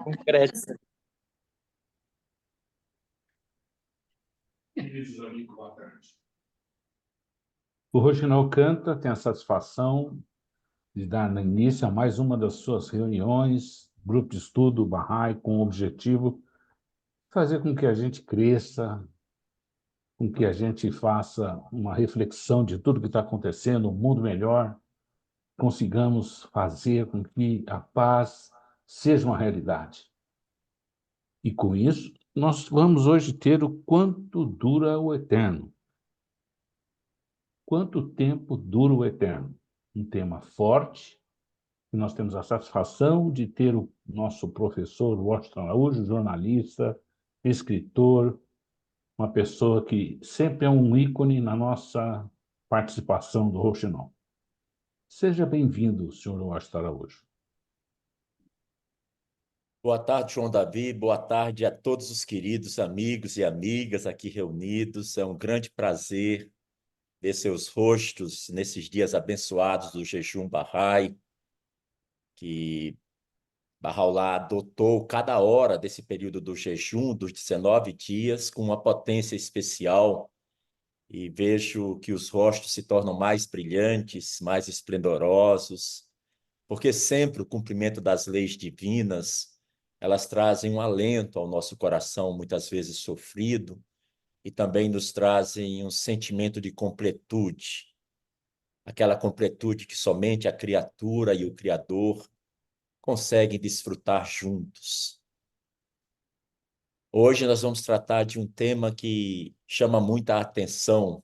concreto. O Rochinol Canta tem a satisfação de dar início a mais uma das suas reuniões, grupo de estudo Bahá'í, com o objetivo de fazer com que a gente cresça, com que a gente faça uma reflexão de tudo que está acontecendo, um mundo melhor, consigamos fazer com que a paz seja uma realidade. E com isso, nós vamos hoje ter o quanto dura o eterno. Quanto tempo dura o eterno? Um tema forte, e nós temos a satisfação de ter o nosso professor Washington Araújo, jornalista, escritor, uma pessoa que sempre é um ícone na nossa participação do Rouxinol. Seja bem-vindo, senhor Washington Araújo. Boa tarde, João Davi. Boa tarde a todos os queridos amigos e amigas aqui reunidos. É um grande prazer ver seus rostos nesses dias abençoados do jejum Bahá'í, que Bahá'u'lláh adotou cada hora desse período do jejum, dos 19 dias, com uma potência especial. E vejo que os rostos se tornam mais brilhantes, mais esplendorosos, porque sempre o cumprimento das leis divinas, elas trazem um alento ao nosso coração, muitas vezes sofrido, e também nos trazem um sentimento de completude, aquela completude que somente a criatura e o Criador conseguem desfrutar juntos. Hoje nós vamos tratar de um tema que chama muita atenção,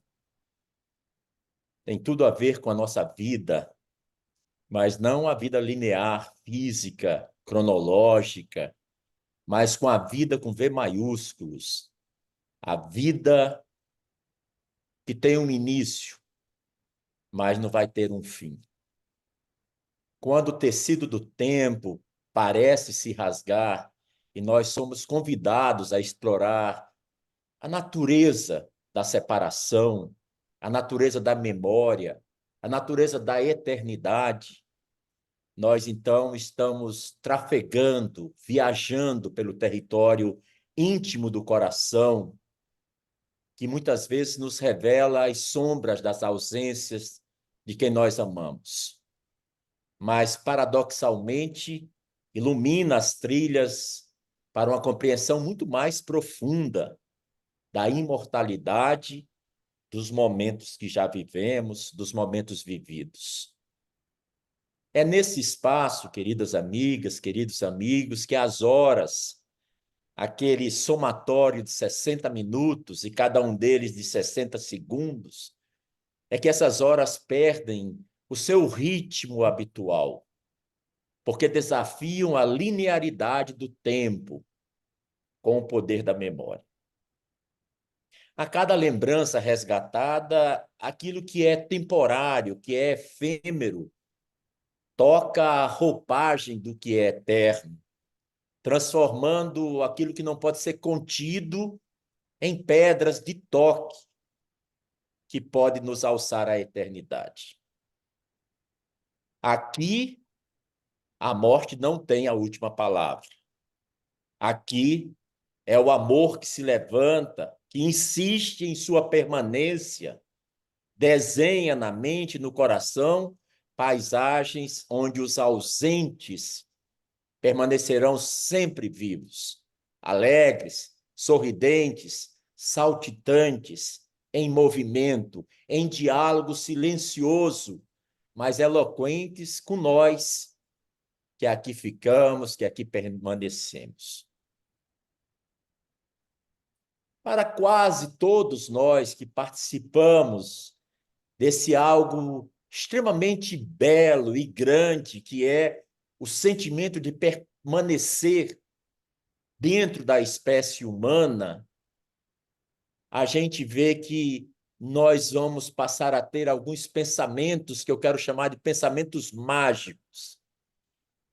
tem tudo a ver com a nossa vida, mas não a vida linear, física, cronológica, mas com a vida com V maiúsculos, a vida que tem um início, mas não vai ter um fim. Quando o tecido do tempo parece se rasgar e nós somos convidados a explorar a natureza da separação, a natureza da memória, a natureza da eternidade, nós então estamos trafegando, viajando pelo território íntimo do coração, que muitas vezes nos revela as sombras das ausências de quem nós amamos. Mas, paradoxalmente, ilumina as trilhas para uma compreensão muito mais profunda da imortalidade dos momentos que já vivemos, dos momentos vividos. É nesse espaço, queridas amigas, queridos amigos, que as horas, aquele somatório de 60 minutos e cada um deles de 60 segundos, é que essas horas perdem o seu ritmo habitual, porque desafiam a linearidade do tempo com o poder da memória. A cada lembrança resgatada, aquilo que é temporário, que é efêmero, toca a roupagem do que é eterno, transformando aquilo que não pode ser contido em pedras de toque que pode nos alçar à eternidade. Aqui, a morte não tem a última palavra. Aqui é o amor que se levanta, que insiste em sua permanência, desenha na mente e no coração paisagens onde os ausentes permanecerão sempre vivos, alegres, sorridentes, saltitantes, em movimento, em diálogo silencioso, mas eloquentes com nós, que aqui ficamos, que aqui permanecemos. Para quase todos nós que participamos desse algo extremamente belo e grande, que é o sentimento de permanecer dentro da espécie humana, a gente vê que nós vamos passar a ter alguns pensamentos que eu quero chamar de pensamentos mágicos,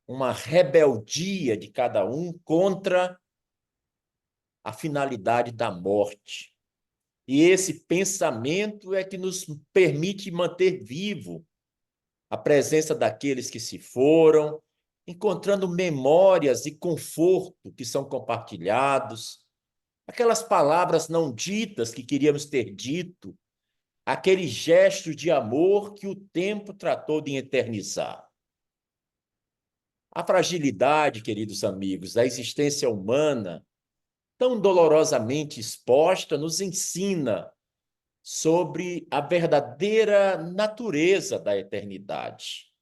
uma rebeldia de cada um contra a finalidade da morte. E esse pensamento é que nos permite manter vivo a presença daqueles que se foram, encontrando memórias e conforto que são compartilhados, aquelas palavras não ditas que queríamos ter dito, aquele gesto de amor que o tempo tratou de eternizar. A fragilidade, queridos amigos, da existência humana, tão dolorosamente exposta, nos ensina sobre a verdadeira natureza da eternidade.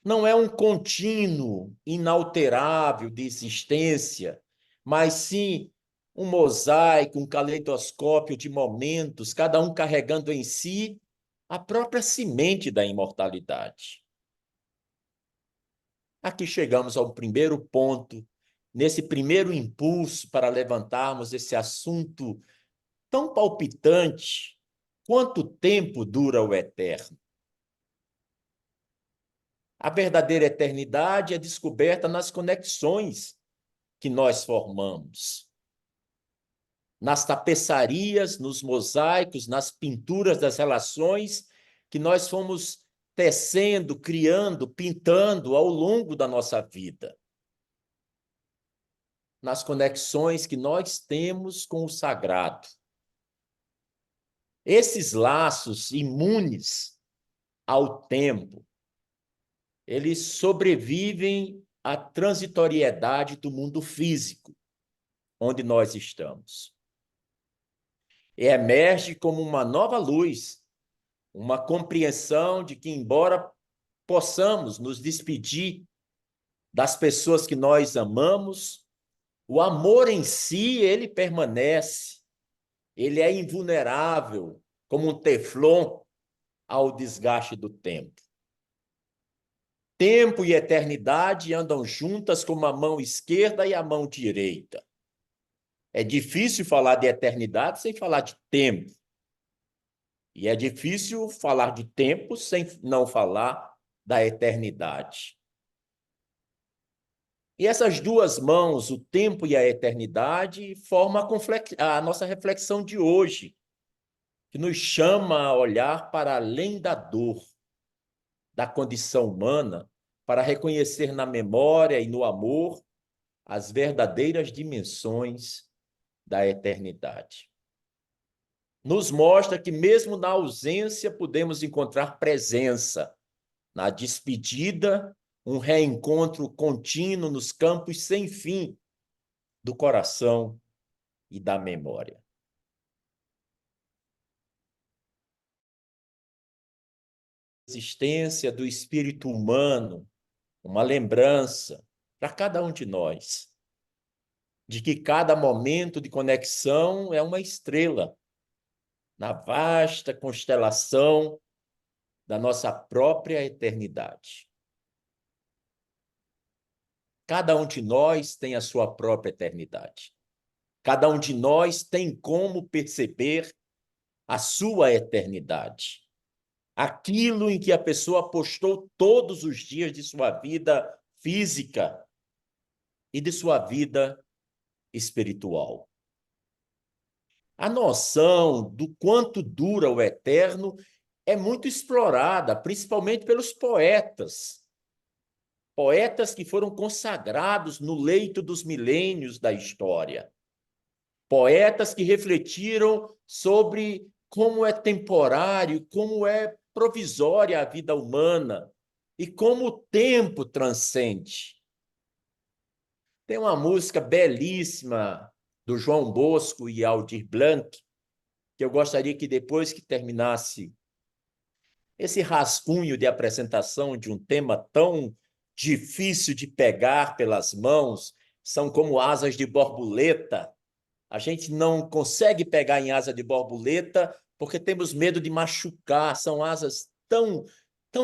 Não é um contínuo inalterável de existência, mas sim um mosaico, um caleidoscópio de momentos, cada um carregando em si a própria semente da imortalidade. Aqui chegamos ao primeiro ponto, nesse primeiro impulso para levantarmos esse assunto tão palpitante. Quanto tempo dura o eterno? A verdadeira eternidade é descoberta nas conexões que nós formamos, nas tapeçarias, nos mosaicos, nas pinturas das relações que nós fomos tecendo, criando, pintando ao longo da nossa vida, nas conexões que nós temos com o sagrado. Esses laços imunes ao tempo, eles sobrevivem à transitoriedade do mundo físico, onde nós estamos. E emerge como uma nova luz, uma compreensão de que, embora possamos nos despedir das pessoas que nós amamos, o amor em si, ele permanece, ele é invulnerável, como um teflon ao desgaste do tempo. Tempo e eternidade andam juntas como a mão esquerda e a mão direita. É difícil falar de eternidade sem falar de tempo. E é difícil falar de tempo sem não falar da eternidade. E essas duas mãos, o tempo e a eternidade, formam a nossa reflexão de hoje, que nos chama a olhar para além da dor, da condição humana, para reconhecer na memória e no amor as verdadeiras dimensões da eternidade. Nos mostra que mesmo na ausência podemos encontrar presença, na despedida, um reencontro contínuo nos campos sem fim do coração e da memória. A existência do espírito humano, uma lembrança para cada um de nós, de que cada momento de conexão é uma estrela na vasta constelação da nossa própria eternidade. Cada um de nós tem a sua própria eternidade. Cada um de nós tem como perceber a sua eternidade. Aquilo em que a pessoa apostou todos os dias de sua vida física e de sua vida espiritual. A noção do quanto dura o eterno é muito explorada, principalmente pelos poetas. Poetas que foram consagrados no leito dos milênios da história. Poetas que refletiram sobre como é temporário, como é provisória a vida humana e como o tempo transcende. Tem uma música belíssima do João Bosco e Aldir Blanc, que eu gostaria que depois que terminasse esse rascunho de apresentação de um tema tão difícil de pegar pelas mãos, são como asas de borboleta. A gente não consegue pegar em asa de borboleta porque temos medo de machucar. São asas tão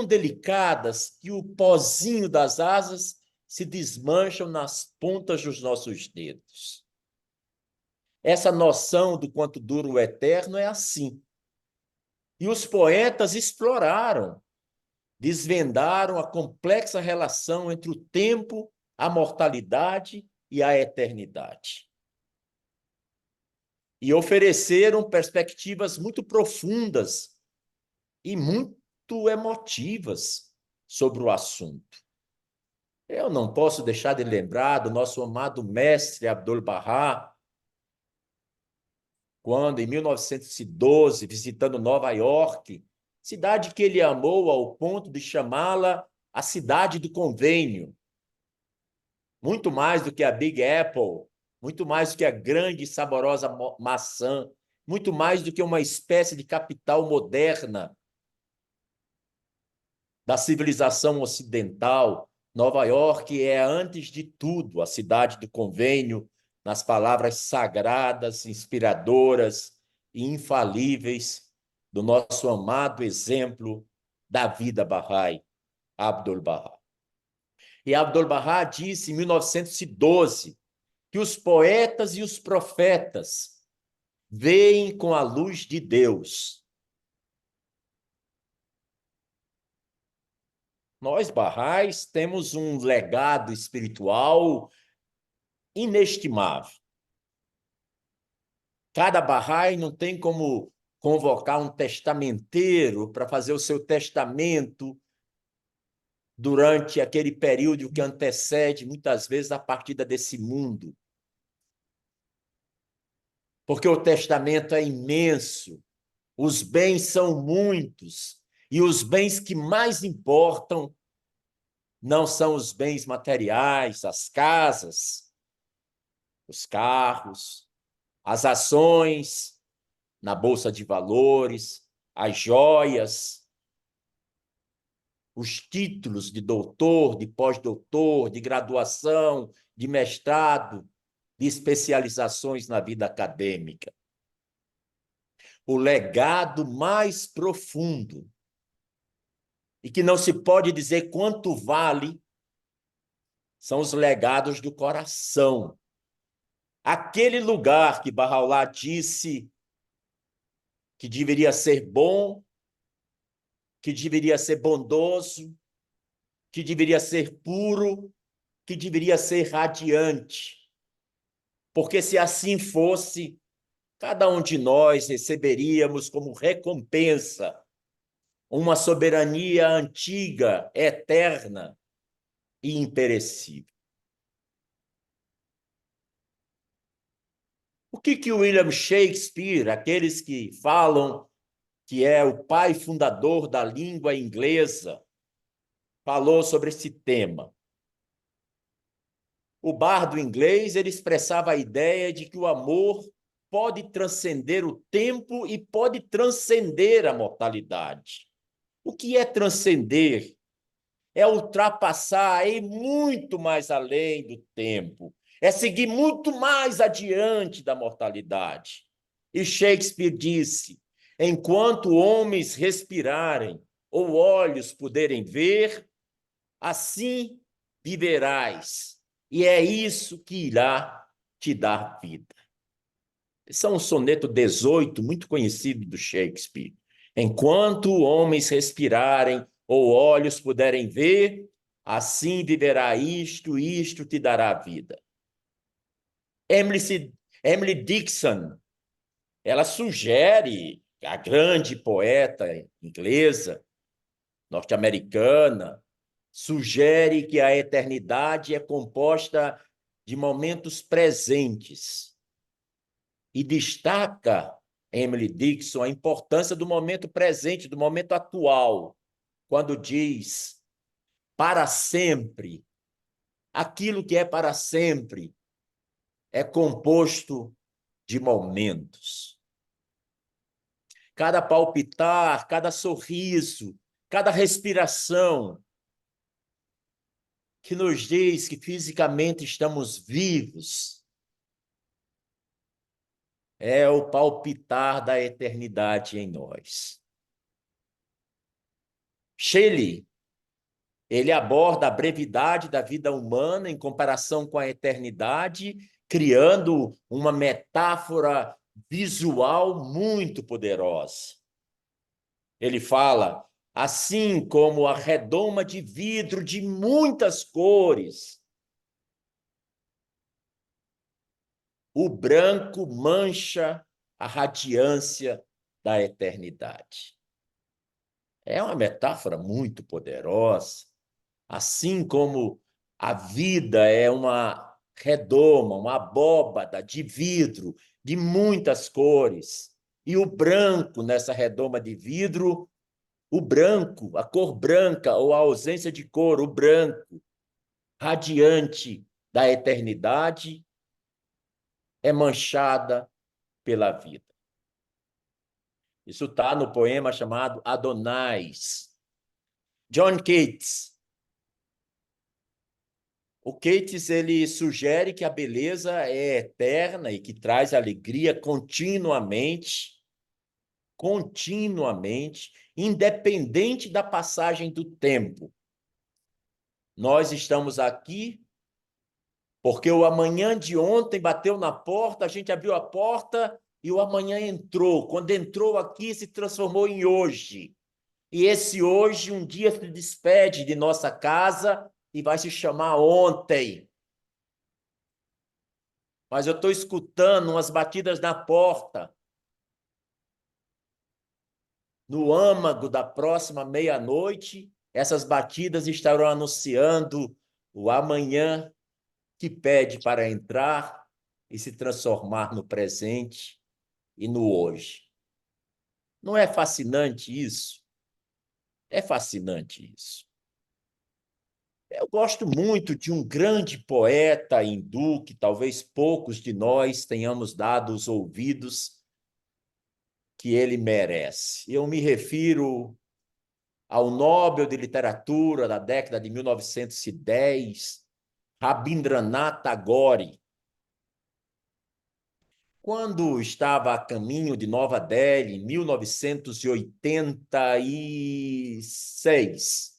delicadas que o pozinho das asas se desmancham nas pontas dos nossos dedos. Essa noção do quanto dura o eterno é assim. E os poetas exploraram, desvendaram a complexa relação entre o tempo, a mortalidade e a eternidade. E ofereceram perspectivas muito profundas e muito emotivas sobre o assunto. Eu não posso deixar de lembrar do nosso amado mestre Abdu'l-Bahá, quando, em 1912, visitando Nova York, cidade que ele amou ao ponto de chamá-la a cidade do convênio, muito mais do que a Big Apple, muito mais do que a grande e saborosa maçã, muito mais do que uma espécie de capital moderna da civilização ocidental. Nova York é, antes de tudo, a cidade do convênio, nas palavras sagradas, inspiradoras e infalíveis do nosso amado exemplo da vida Bahá'í, Abdu'l-Bahá. E Abdu'l-Bahá disse em 1912 que os poetas e os profetas veem com a luz de Deus. Nós, Bahá'ís, temos um legado espiritual inestimável. Cada Bahá'í não tem como convocar um testamenteiro para fazer o seu testamento durante aquele período que antecede, muitas vezes, a partida desse mundo. Porque o testamento é imenso, os bens são muitos, e os bens que mais importam não são os bens materiais, as casas, os carros, as ações na bolsa de valores, as joias, os títulos de doutor, de pós-doutor, de graduação, de mestrado, de especializações na vida acadêmica. O legado mais profundo e que não se pode dizer quanto vale são os legados do coração. Aquele lugar que Bahá'u'lláh disse que deveria ser bom, que deveria ser bondoso, que deveria ser puro, que deveria ser radiante. Porque se assim fosse, cada um de nós receberíamos como recompensa uma soberania antiga, eterna e imperecível. O que William Shakespeare, aqueles que falam que é o pai fundador da língua inglesa, falou sobre esse tema? O bardo inglês, ele expressava a ideia de que o amor pode transcender o tempo e pode transcender a mortalidade. O que é transcender? É ultrapassar, é ir muito mais além do tempo, é seguir muito mais adiante da mortalidade. E Shakespeare disse: enquanto homens respirarem ou olhos puderem ver, assim viverás. E é isso que irá te dar vida. Esse é um soneto 18, muito conhecido do Shakespeare. Enquanto homens respirarem ou olhos puderem ver, assim viverá isto, isto te dará vida. Emily Dickinson, ela sugere, a grande poeta inglesa, norte-americana, sugere que a eternidade é composta de momentos presentes e destaca, Emily Dickinson, a importância do momento presente, do momento atual, quando diz para sempre. Aquilo que é para sempre é composto de momentos. Cada palpitar, cada sorriso, cada respiração que nos diz que fisicamente estamos vivos é o palpitar da eternidade em nós. Shelley, ele aborda a brevidade da vida humana em comparação com a eternidade, criando uma metáfora visual muito poderosa. Ele fala, assim como a redoma de vidro de muitas cores, o branco mancha a radiância da eternidade. É uma metáfora muito poderosa, assim como A vida é uma redoma, uma abóbada de vidro de muitas cores. E o branco nessa redoma de vidro, o branco, a cor branca ou a ausência de cor, o branco, radiante da eternidade, é manchada pela vida. Isso está no poema chamado Adonais. John Keats. O Keats, ele sugere que a beleza é eterna e que traz alegria continuamente, independente da passagem do tempo. Nós estamos aqui porque o amanhã de ontem bateu na porta, a gente abriu a porta e o amanhã entrou. Quando entrou aqui, se transformou em hoje. E esse hoje, um dia se despede de nossa casa e vai se chamar ontem. Mas eu estou escutando umas batidas na porta. No âmago da próxima meia-noite, essas batidas estarão anunciando o amanhã que pede para entrar e se transformar no presente e no hoje. Não é fascinante isso? É fascinante isso. Eu gosto muito de um grande poeta hindu que talvez poucos de nós tenhamos dado os ouvidos que ele merece. Eu me refiro ao Nobel de Literatura da década de 1910, Rabindranath Tagore. Quando estava a caminho de Nova Delhi, em 1986,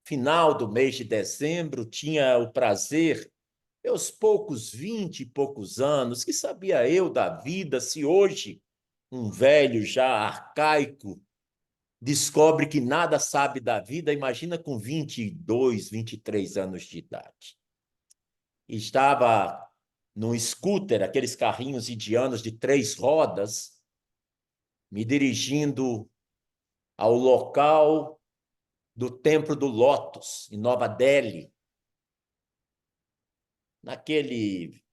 final do mês de dezembro, tinha o prazer, meus poucos 20 e poucos anos, que sabia eu da vida, se hoje um velho já arcaico descobre que nada sabe da vida, imagina com 22, 23 anos de idade. Estava num scooter, aqueles carrinhos indianos de 3 rodas, me dirigindo ao local do Templo do Lótus, em Nova Delhi. Naquele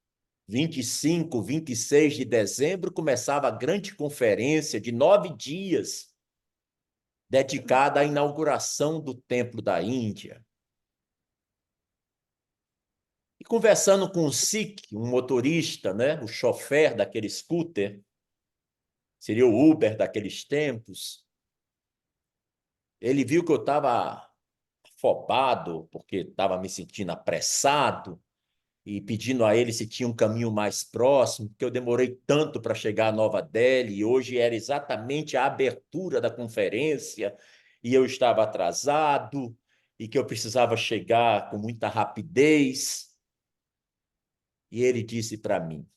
25, 26 de dezembro, começava a grande conferência de 9 dias, dedicada à inauguração do Templo da Índia. E conversando com o Sikh, um motorista, né, o chofer daquele scooter, seria o Uber daqueles tempos, ele viu que eu estava afobado, porque estava me sentindo apressado, e pedindo a ele se tinha um caminho mais próximo, porque eu demorei tanto para chegar a Nova Delhi, e hoje era exatamente a abertura da conferência, e eu estava atrasado, e que eu precisava chegar com muita rapidez. E ele disse para mim: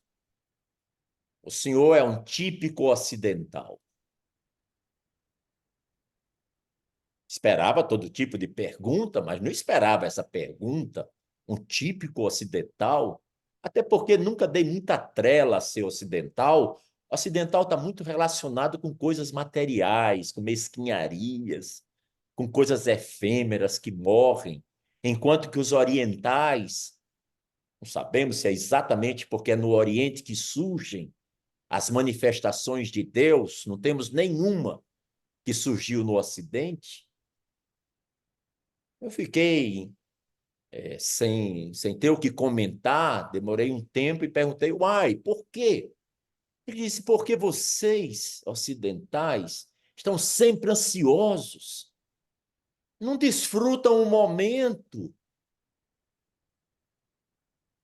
o senhor é um típico ocidental. Esperava todo tipo de pergunta, mas não esperava essa pergunta, um típico ocidental, até porque nunca dei muita trela a ser ocidental. O ocidental está muito relacionado com coisas materiais, com mesquinharias, com coisas efêmeras que morrem, enquanto que os orientais, não sabemos se é exatamente porque é no Oriente que surgem as manifestações de Deus, não temos nenhuma que surgiu no Ocidente. Eu fiquei sem ter o que comentar, demorei um tempo e perguntei, uai, por quê? Ele disse, porque vocês, ocidentais, estão sempre ansiosos, não desfrutam o momento.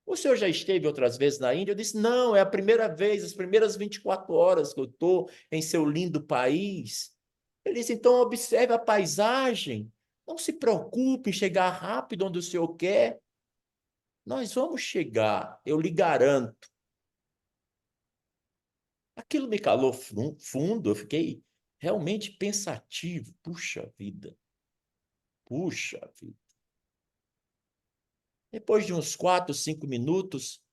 O senhor já esteve outras vezes na Índia? Eu disse, não, é a primeira vez, as primeiras 24 horas que eu estou em seu lindo país. Ele disse, então observe a paisagem, não se preocupe em chegar rápido onde o senhor quer. Nós vamos chegar, eu lhe garanto. Aquilo me calou fundo, eu fiquei realmente pensativo. Puxa vida, puxa vida. Depois de uns 4, 5 minutos,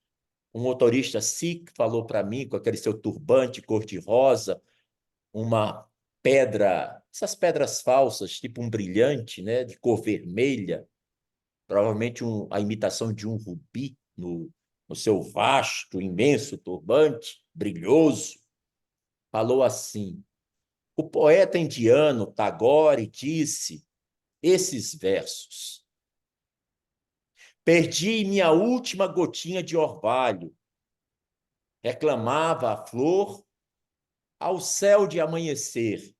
um motorista Sikh falou para mim, com aquele seu turbante cor-de-rosa, uma pedra, essas pedras falsas, tipo um brilhante, né, de cor vermelha, provavelmente a imitação de um rubi no seu vasto, imenso turbante, brilhoso, falou assim: o poeta indiano Tagore disse esses versos: perdi minha última gotinha de orvalho, reclamava a flor ao céu de amanhecer,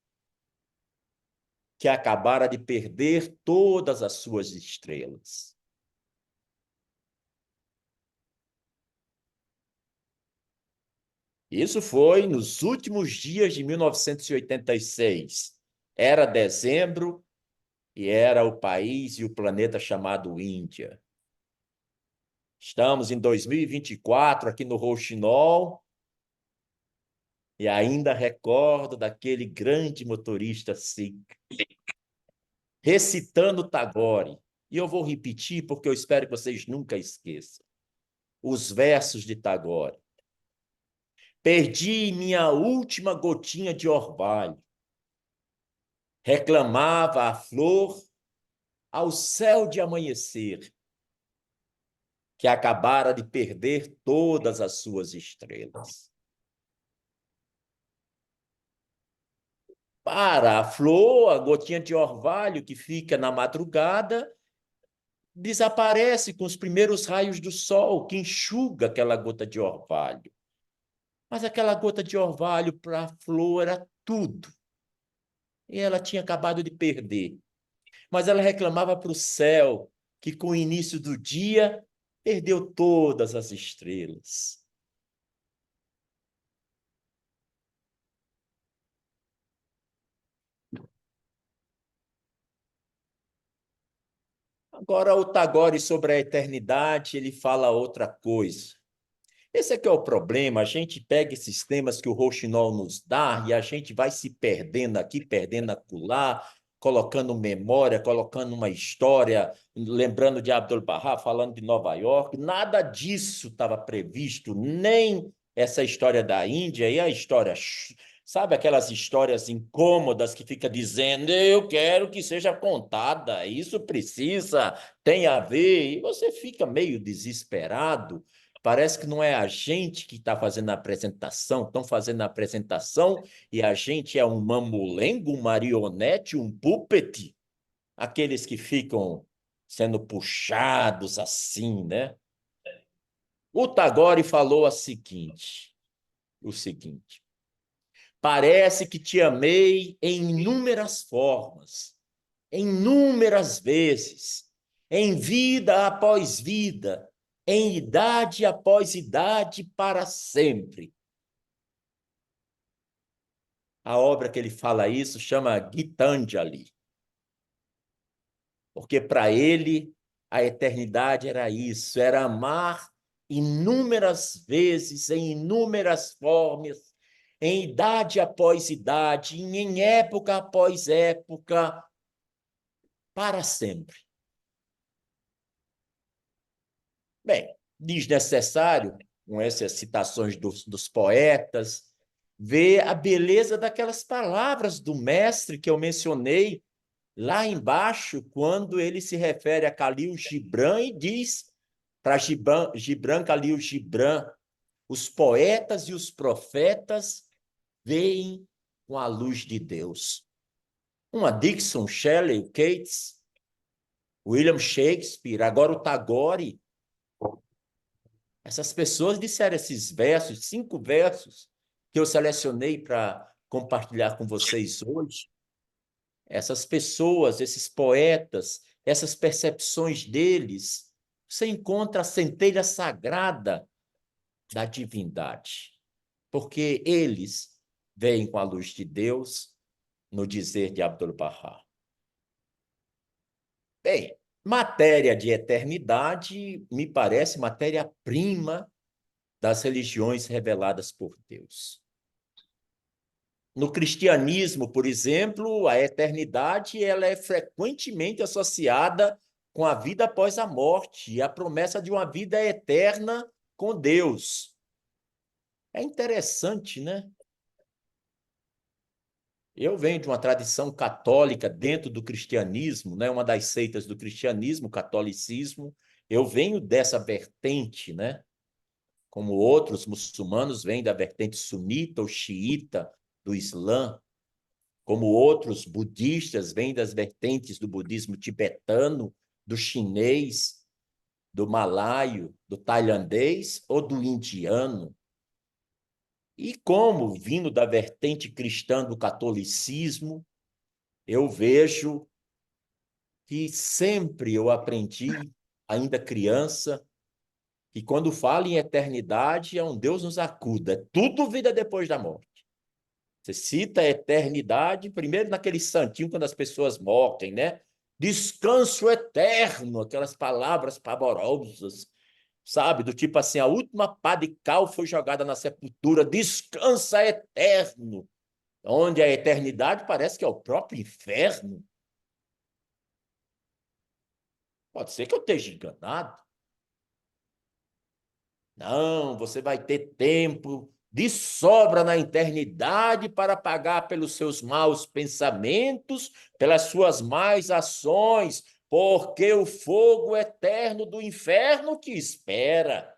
que acabara de perder todas as suas estrelas. Isso foi nos últimos dias de 1986. Era dezembro e era o país e o planeta chamado Índia. Estamos em 2024 aqui no Rouxinol e ainda recordo daquele grande motorista Sikh recitando Tagore. E eu vou repetir porque eu espero que vocês nunca esqueçam. Os versos de Tagore. Perdi minha última gotinha de orvalho. Reclamava a flor ao céu de amanhecer, que acabara de perder todas as suas estrelas. Para a flor, a gotinha de orvalho que fica na madrugada, desaparece com os primeiros raios do sol, que enxuga aquela gota de orvalho. Mas aquela gota de orvalho para a flor era tudo. E ela tinha acabado de perder. Mas ela reclamava para o céu que, com o início do dia, perdeu todas as estrelas. Agora, o Tagore, sobre a eternidade, ele fala outra coisa. Esse é que é o problema, a gente pega esses temas que o Rouxinol nos dá e a gente vai se perdendo aqui, perdendo acolá, colocando memória, colocando uma história, lembrando de Abdu'l-Bahá, falando de Nova York. Nada disso estava previsto, nem essa história da Índia e a história, sabe, aquelas histórias incômodas que fica dizendo eu quero que seja contada, isso precisa, tem a ver, e você fica meio desesperado. Parece que não é a gente que está fazendo a apresentação, estão fazendo a apresentação e a gente é um mamulengo, um marionete, um puppet, aqueles que ficam sendo puxados assim, né? O Tagore falou o seguinte: parece que te amei em inúmeras formas, em inúmeras vezes, em vida após vida, em idade após idade, para sempre. A obra que ele fala isso chama Gitanjali, porque para ele a eternidade era isso, era amar inúmeras vezes, em inúmeras formas, em idade após idade, em época após época, para sempre. Bem, desnecessário, com essas citações dos poetas, ver a beleza daquelas palavras do mestre que eu mencionei lá embaixo, quando ele se refere a Khalil Gibran e diz para Gibran Khalil Gibran, os poetas e os profetas veem com a luz de Deus. Uma Dixon, Shelley, Keats, William Shakespeare, agora o Tagore. Essas pessoas disseram esses versos, 5 versos, que eu selecionei para compartilhar com vocês hoje. Essas pessoas, esses poetas, essas percepções deles, você encontra a centelha sagrada da divindade, porque eles veem com a luz de Deus no dizer de Abdu'l-Bahá. Bem, matéria de eternidade me parece matéria-prima das religiões reveladas por Deus. No cristianismo, por exemplo, a eternidade ela é frequentemente associada com a vida após a morte e a promessa de uma vida eterna com Deus. É interessante, né? Eu venho de uma tradição católica dentro do cristianismo, né? Uma das seitas do cristianismo, o catolicismo. Eu venho dessa vertente, né? Como outros muçulmanos vêm da vertente sunita ou xiita do Islã, como outros budistas vêm das vertentes do budismo tibetano, do chinês, do malaio, do tailandês ou do indiano. E como, vindo da vertente cristã do catolicismo, eu vejo que sempre eu aprendi, ainda criança, que quando fala em eternidade, é um Deus nos acuda. É tudo vida depois da morte. Você cita a eternidade, primeiro naquele santinho, quando as pessoas morrem, né? Descanso eterno, aquelas palavras pavorosas, sabe? Do tipo assim, a última pá de cal foi jogada na sepultura, descansa eterno. Onde a eternidade parece que é o próprio inferno. Pode ser que eu esteja enganado. Não, você vai ter tempo de sobra na eternidade para pagar pelos seus maus pensamentos, pelas suas más ações, porque o fogo eterno do inferno te espera.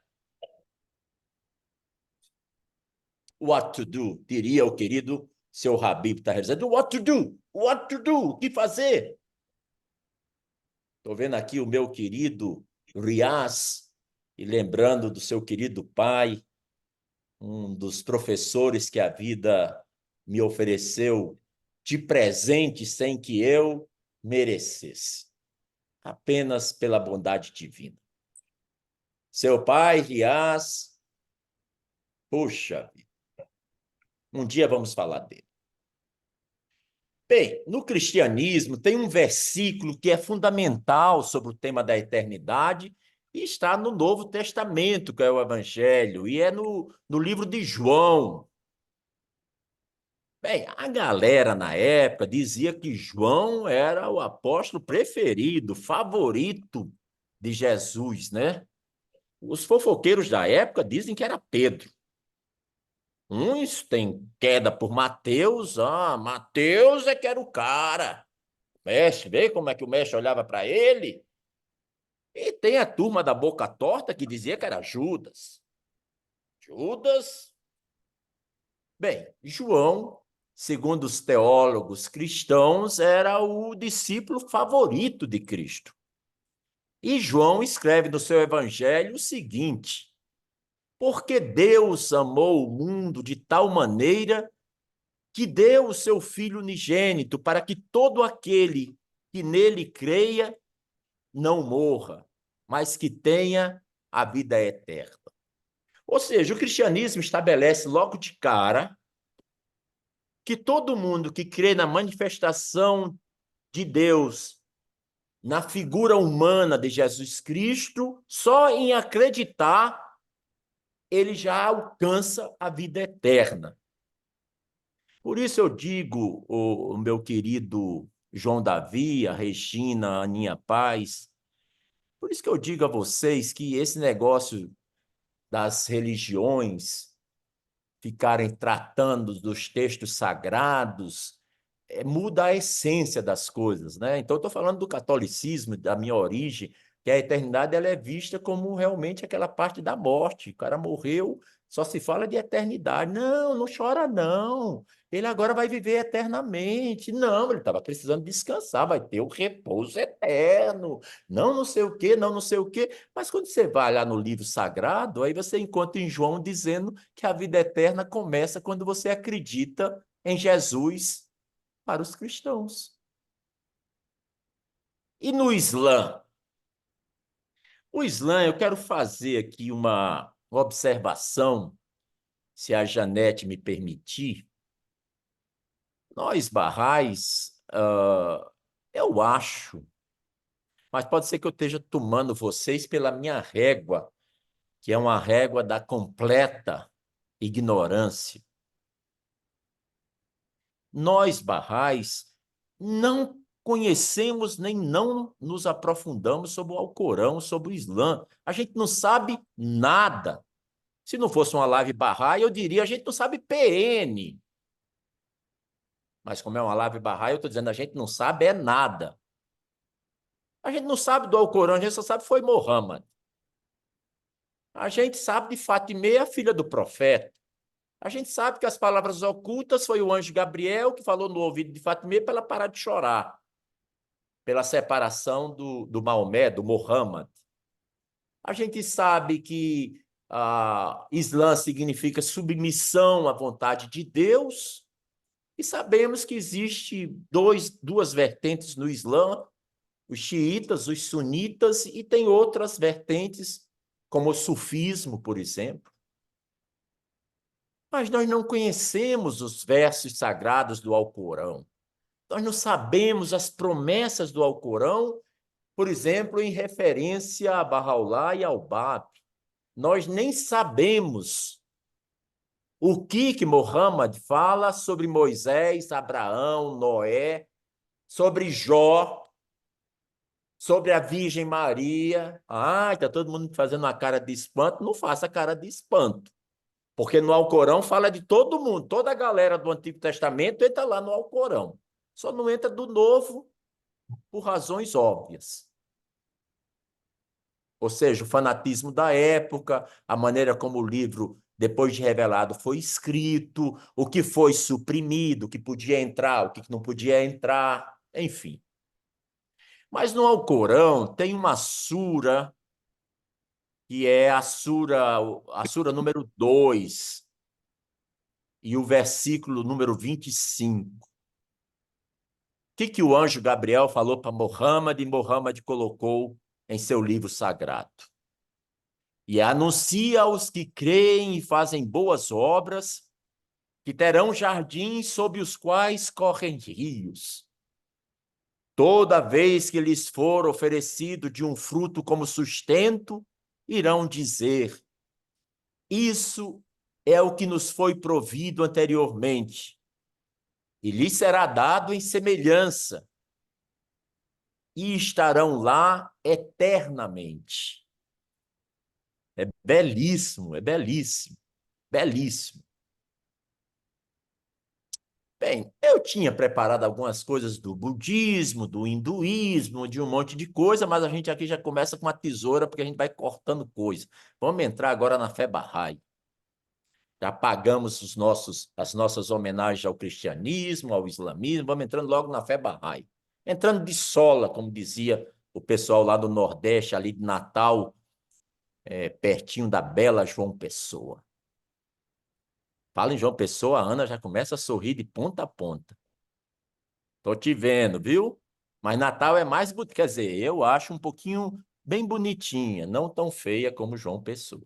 What to do? Diria o querido seu Habib Tahir, dizendo, what to do? What to do? O que fazer? Estou vendo aqui o meu querido Riaz, e lembrando do seu querido pai, um dos professores que a vida me ofereceu de presente sem que eu merecesse, apenas pela bondade divina. Seu pai, Riaz, puxa, um dia vamos falar dele. Bem, no cristianismo tem um versículo que é fundamental sobre o tema da eternidade e está no Novo Testamento, que é o Evangelho, e é no livro de João. Bem, a galera na época dizia que João era o apóstolo preferido, favorito de Jesus, né? Os fofoqueiros da época dizem que era Pedro. Uns têm queda por Mateus, Mateus é que era o cara. Mestre, vê como é que o mestre olhava para ele? E tem a turma da boca torta que dizia que era Judas. Judas. Bem, João, segundo os teólogos cristãos, era o discípulo favorito de Cristo. E João escreve no seu evangelho o seguinte: porque Deus amou o mundo de tal maneira que deu o seu Filho unigênito para que todo aquele que nele creia não morra, mas que tenha a vida eterna. Ou seja, o cristianismo estabelece logo de cara que todo mundo que crê na manifestação de Deus, na figura humana de Jesus Cristo, só em acreditar, ele já alcança a vida eterna. Por isso eu digo, o meu querido João Davi, a Regina, a Aninha Paz, por isso que eu digo a vocês que esse negócio das religiões ficarem tratando dos textos sagrados, muda a essência das coisas, né? Então, eu estou falando do catolicismo, da minha origem, que a eternidade ela é vista como realmente aquela parte da morte. O cara morreu, só se fala de eternidade. Não, não chora, não. Ele agora vai viver eternamente. Não, ele estava precisando descansar, vai ter o repouso eterno. Não, não sei o quê, não, não sei o quê. Mas quando você vai lá no livro sagrado, aí você encontra em João dizendo que a vida eterna começa quando você acredita em Jesus para os cristãos. E no Islã? O Islã, eu quero fazer aqui uma observação, se a Janete me permitir. Nós, barrais, eu acho, mas pode ser que eu esteja tomando vocês pela minha régua, que é uma régua da completa ignorância. Nós, barrais, não conhecemos nem não nos aprofundamos sobre o Alcorão, sobre o Islã. A gente não sabe nada. Se não fosse uma live Bahá'í, eu diria, a gente não sabe PN. Mas como é uma live Bahá'í, eu estou dizendo, a gente não sabe é nada. A gente não sabe do Alcorão, a gente só sabe que foi Muhammad. A gente sabe de Fátima, a filha do profeta. A gente sabe que as palavras ocultas foi o anjo Gabriel que falou no ouvido de Fátima para ela parar de chorar pela separação do Maomé, do Muhammad. A gente sabe que Islã significa submissão à vontade de Deus e sabemos que existe duas vertentes no Islã, os xiitas, os sunitas, e tem outras vertentes, como o sufismo, por exemplo. Mas nós não conhecemos os versos sagrados do Alcorão. Nós não sabemos as promessas do Alcorão, por exemplo, em referência a Bahá'u'lláh e ao Báb. Nós nem sabemos o que Muhammad fala sobre Moisés, Abraão, Noé, sobre Jó, sobre a Virgem Maria. Ah, está todo mundo fazendo uma cara de espanto. Não faça cara de espanto. Porque no Alcorão fala de todo mundo, toda a galera do Antigo Testamento entra lá no Alcorão. Só não entra do Novo por razões óbvias. Ou seja, o fanatismo da época, a maneira como o livro, depois de revelado, foi escrito, o que foi suprimido, o que podia entrar, o que não podia entrar, enfim. Mas no Alcorão tem uma sura, que é a sura número 2, e o versículo número 25. O que o anjo Gabriel falou para Muhammad e Muhammad colocou em seu livro sagrado? E anuncia aos que creem e fazem boas obras que terão jardins sob os quais correm rios. Toda vez que lhes for oferecido de um fruto como sustento, irão dizer: isso é o que nos foi provido anteriormente, e lhes será dado em semelhança, e estarão lá eternamente. É belíssimo, belíssimo. Bem, eu tinha preparado algumas coisas do budismo, do hinduísmo, de um monte de coisa, mas a gente aqui já começa com uma tesoura, porque a gente vai cortando coisa. Vamos entrar agora na fé Bahá'í. Já pagamos as nossas homenagens ao cristianismo, ao islamismo, vamos entrando logo na fé Bahá'í. Entrando de sola, como dizia o pessoal lá do Nordeste, ali de Natal, pertinho da bela João Pessoa. Fala em João Pessoa, a Ana já começa a sorrir de ponta a ponta. Tô te vendo, viu? Mas Natal é mais bonito. Quer dizer, eu acho um pouquinho bem bonitinha, não tão feia como João Pessoa.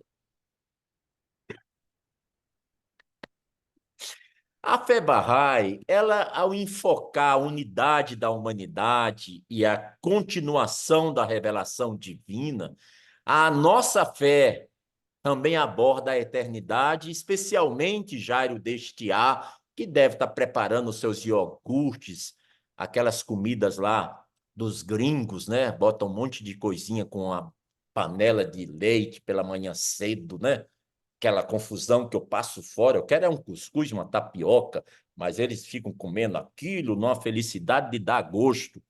A fé Bahá'í, ela, ao enfocar a unidade da humanidade e a continuação da revelação divina, a nossa fé também aborda a eternidade, especialmente Jairo deste ar, que deve estar preparando os seus iogurtes, aquelas comidas lá dos gringos, né? Bota um monte de coisinha com a panela de leite pela manhã cedo, né? Aquela confusão que eu passo fora. Eu quero é um cuscuz, uma tapioca, mas eles ficam comendo aquilo numa felicidade de dar gosto.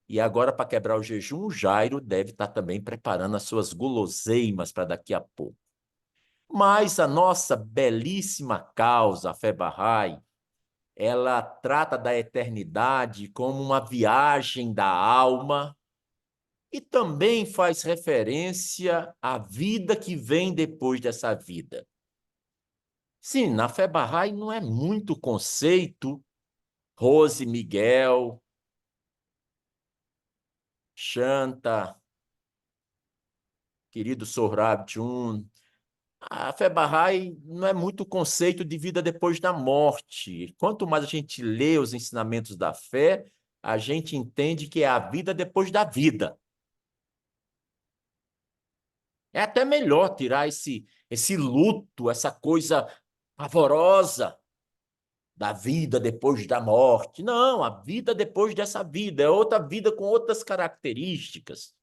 E agora, para quebrar o jejum, o Jairo deve estar também preparando as suas guloseimas para daqui a pouco. Mas a nossa belíssima causa, a fé Bahá'í, ela trata da eternidade como uma viagem da alma e também faz referência à vida que vem depois dessa vida. Sim, na fé Bahá'í não é muito conceito. Rose Miguel, Shanta, querido Sohrab Jun, a fé Bahá'í não é muito conceito de vida depois da morte. Quanto mais a gente lê os ensinamentos da fé, a gente entende que é a vida depois da vida. É até melhor tirar esse luto, essa coisa pavorosa da vida depois da morte. Não, a vida depois dessa vida é outra vida com outras características.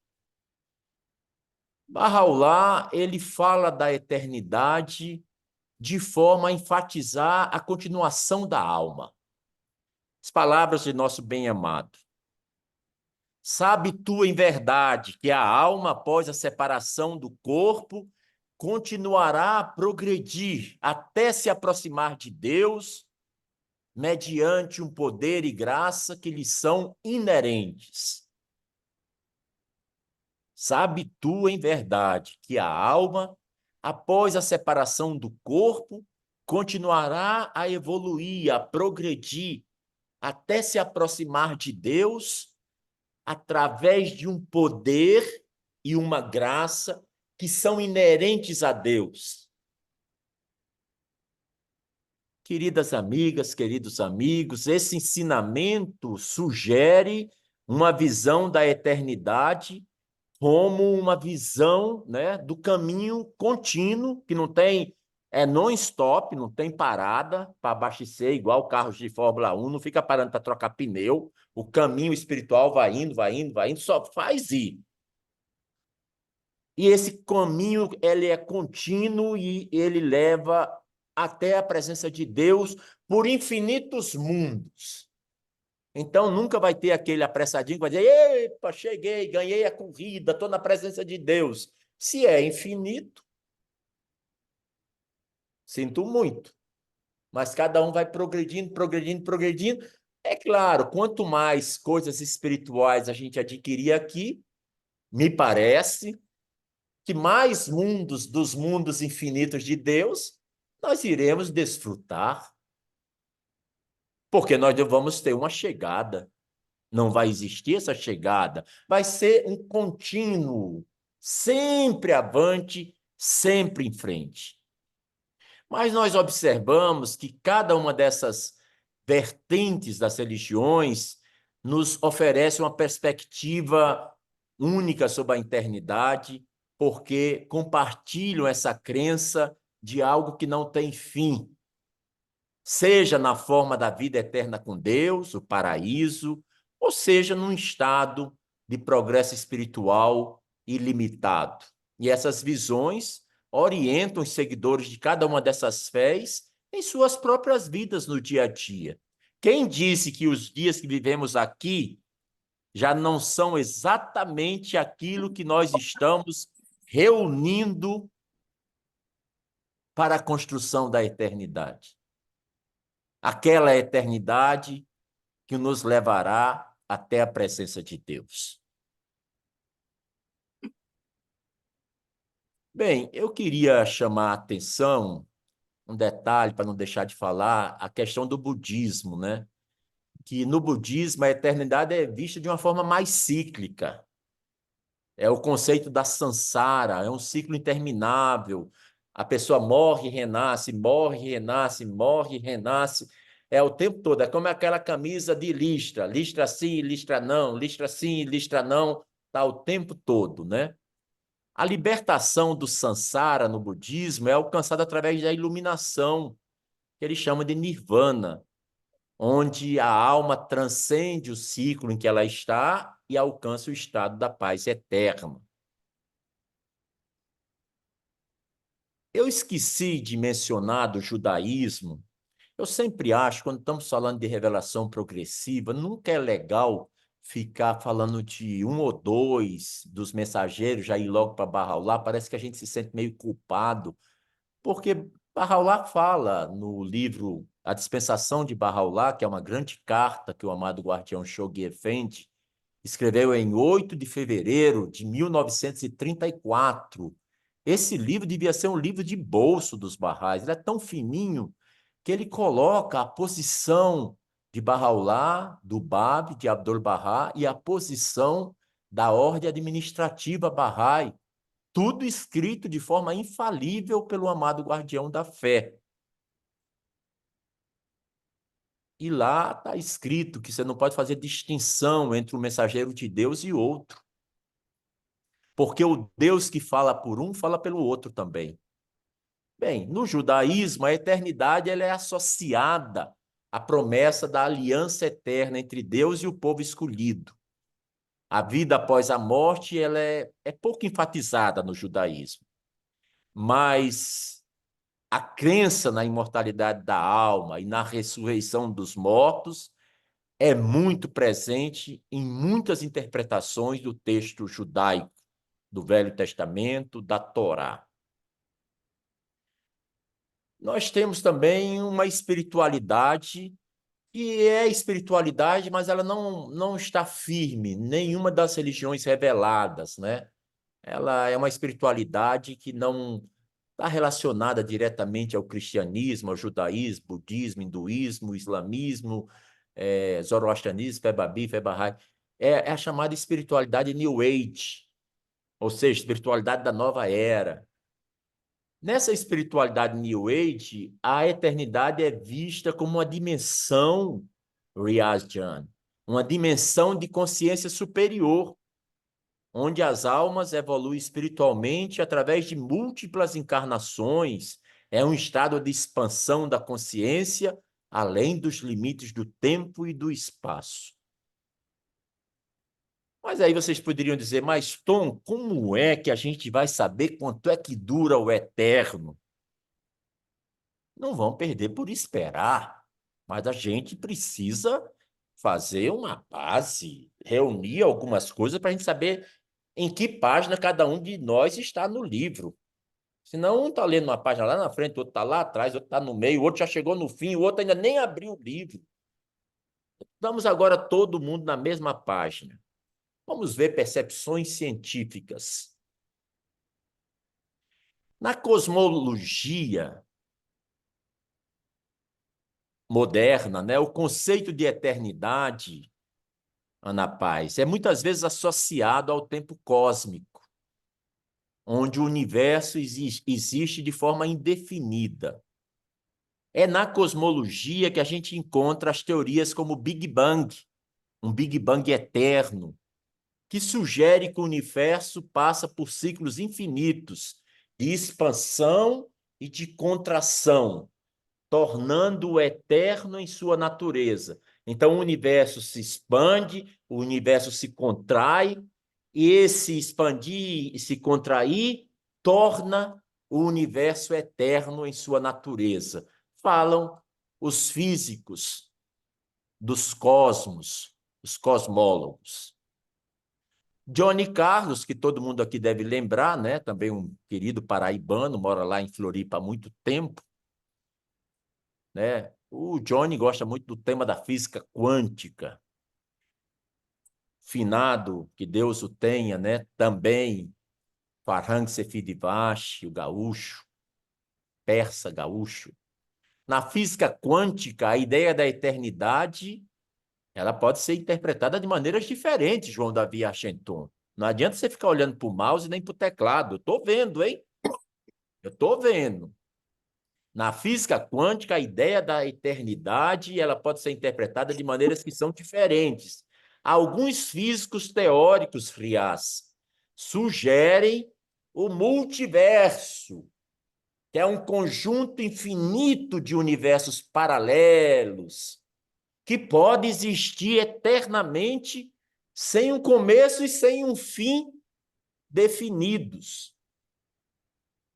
Bahá'u'lláh, ele fala da eternidade de forma a enfatizar a continuação da alma. As palavras de nosso bem-amado. Sabe tu em verdade que a alma, após a separação do corpo, continuará a progredir até se aproximar de Deus, mediante um poder e graça que lhe são inerentes. Sabe tu em verdade que a alma, após a separação do corpo, continuará a evoluir, a progredir, até se aproximar de Deus, através de um poder e uma graça que são inerentes a Deus. Queridas amigas, queridos amigos, esse ensinamento sugere uma visão da eternidade como uma visão, né, do caminho contínuo, que não tem non-stop, não tem parada para abastecer, igual carros de Fórmula 1, não fica parando para trocar pneu. O caminho espiritual vai indo, vai indo, vai indo, só faz ir. E esse caminho, ele é contínuo e ele leva até a presença de Deus por infinitos mundos. Então, nunca vai ter aquele apressadinho que vai dizer, epa, cheguei, ganhei a corrida, estou na presença de Deus. Se é infinito, sinto muito. Mas cada um vai progredindo, progredindo, progredindo. É claro, quanto mais coisas espirituais a gente adquirir aqui, me parece que mais mundos dos mundos infinitos de Deus nós iremos desfrutar, porque nós vamos ter uma chegada. Não vai existir essa chegada, vai ser um contínuo, sempre avante, sempre em frente. Mas nós observamos que cada uma dessas vertentes das religiões nos oferece uma perspectiva única sobre a eternidade, porque compartilham essa crença de algo que não tem fim, seja na forma da vida eterna com Deus, o paraíso, ou seja, num estado de progresso espiritual ilimitado. E essas visões orientam os seguidores de cada uma dessas fés em suas próprias vidas no dia a dia. Quem disse que os dias que vivemos aqui já não são exatamente aquilo que nós estamos reunindo para a construção da eternidade? Aquela eternidade que nos levará até a presença de Deus. Bem, eu queria chamar a atenção, um detalhe para não deixar de falar, a questão do budismo, né? Que no budismo a eternidade é vista de uma forma mais cíclica. É o conceito da samsara, é um ciclo interminável. A pessoa morre, renasce, morre, renasce, morre, renasce. É o tempo todo. É como aquela camisa de listra. Listra sim, listra não. Listra sim, listra não. Está o tempo todo, né? A libertação do samsara no budismo é alcançada através da iluminação, que eles chamam de nirvana, onde a alma transcende o ciclo em que ela está e alcança o estado da paz eterna. Eu esqueci de mencionar do judaísmo. Eu sempre acho, quando estamos falando de revelação progressiva, nunca é legal ficar falando de um ou dois dos mensageiros, já ir logo para Bahá'u'lláh. Parece que a gente se sente meio culpado, porque Bahá'u'lláh fala no livro A Dispensação de Bahá'u'lláh, que é uma grande carta que o amado guardião Shoghi Effendi escreveu em 8 de fevereiro de 1934. Esse livro devia ser um livro de bolso dos Baha'is. Ele é tão fininho que ele coloca a posição de Bahá'u'lláh, do Bab, de Abdul-Bahá, e a posição da ordem administrativa Bahá'í. Tudo escrito de forma infalível pelo amado guardião da fé. E lá está escrito que você não pode fazer distinção entre um mensageiro de Deus e outro. Porque o Deus que fala por um, fala pelo outro também. Bem, no judaísmo, a eternidade ela é associada à promessa da aliança eterna entre Deus e o povo escolhido. A vida após a morte ela é pouco enfatizada no judaísmo. Mas a crença na imortalidade da alma e na ressurreição dos mortos é muito presente em muitas interpretações do texto judaico, do Velho Testamento, da Torá. Nós temos também uma espiritualidade, que é espiritualidade, mas ela não está firme, nenhuma das religiões reveladas, né? Ela é uma espiritualidade que não está relacionada diretamente ao cristianismo, ao judaísmo, budismo, hinduísmo, islamismo, zoroastrianismo, Fé Bahá'í. É a chamada espiritualidade New Age, ou seja, espiritualidade da nova era. Nessa espiritualidade New Age, a eternidade é vista como uma dimensão, Riaz Jan, uma dimensão de consciência superior, onde as almas evoluem espiritualmente através de múltiplas encarnações. É um estado de expansão da consciência, além dos limites do tempo e do espaço. Mas aí vocês poderiam dizer, mas Tom, como é que a gente vai saber quanto é que dura o eterno? Não vão perder por esperar, mas a gente precisa fazer uma base, reunir algumas coisas para a gente saber em que página cada um de nós está no livro. Senão um está lendo uma página lá na frente, o outro está lá atrás, o outro está no meio, o outro já chegou no fim, o outro ainda nem abriu o livro. Vamos agora todo mundo na mesma página. Vamos ver percepções científicas. Na cosmologia moderna, né, o conceito de eternidade, Ana Paz, é muitas vezes associado ao tempo cósmico, onde o universo existe de forma indefinida. É na cosmologia que a gente encontra as teorias como Big Bang, um Big Bang eterno, que sugere que o universo passa por ciclos infinitos de expansão e de contração, tornando-o eterno em sua natureza. Então, o universo se expande, o universo se contrai, e esse expandir e se contrair torna o universo eterno em sua natureza. Falam os físicos dos cosmos, os cosmólogos. Johnny Carlos, que todo mundo aqui deve lembrar, né? Também um querido paraibano, mora lá em Floripa há muito tempo, né? O Johnny gosta muito do tema da física quântica. Finado, que Deus o tenha, né? Também Farhang Sefidivash, o gaúcho, persa gaúcho. Na física quântica, a ideia da eternidade, ela pode ser interpretada de maneiras diferentes, João Davi Argenton. Não adianta você ficar olhando para o mouse nem para o teclado. Eu estou vendo, hein? Eu estou vendo. Na física quântica, a ideia da eternidade ela pode ser interpretada de maneiras que são diferentes. Alguns físicos teóricos, Frias, sugerem o multiverso, que é um conjunto infinito de universos paralelos, que pode existir eternamente sem um começo e sem um fim definidos.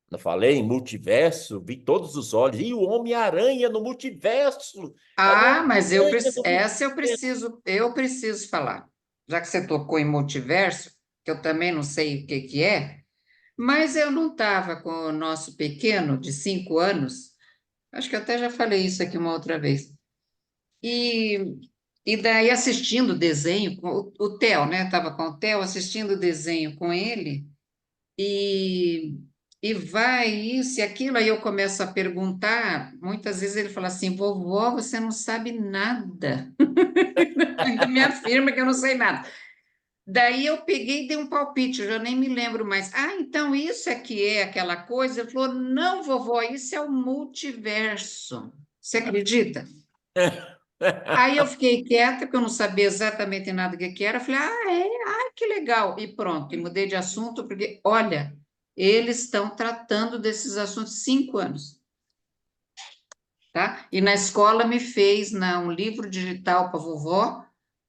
Eu falei em multiverso, vi todos os olhos. E o Homem-Aranha no multiverso. É o Ah, mas Homem-Aranha no essa multiverso. eu preciso falar. Já que você tocou em multiverso, que eu também não sei o que que é, mas eu não estava com o nosso pequeno de 5 anos, acho que eu até já falei isso aqui uma outra vez. E, e daí assistindo desenho, com o Theo, né? Estava com o Theo assistindo desenho com ele, e, e vai isso e aquilo, aí eu começo a perguntar, muitas vezes ele fala assim, vovó, você não sabe nada. Ainda me afirma que eu não sei nada. Daí eu peguei e dei um palpite, eu já nem me lembro mais. Ah, então isso é que é aquela coisa? Ele falou, não, vovó, isso é o multiverso. Você acredita? Aí eu fiquei quieta, porque eu não sabia exatamente nada o que que era. Falei, ah, é? Ah, que legal. E pronto, e mudei de assunto, porque, olha, eles estão tratando desses assuntos 5 anos, tá? E na escola me fez um livro digital para vovó,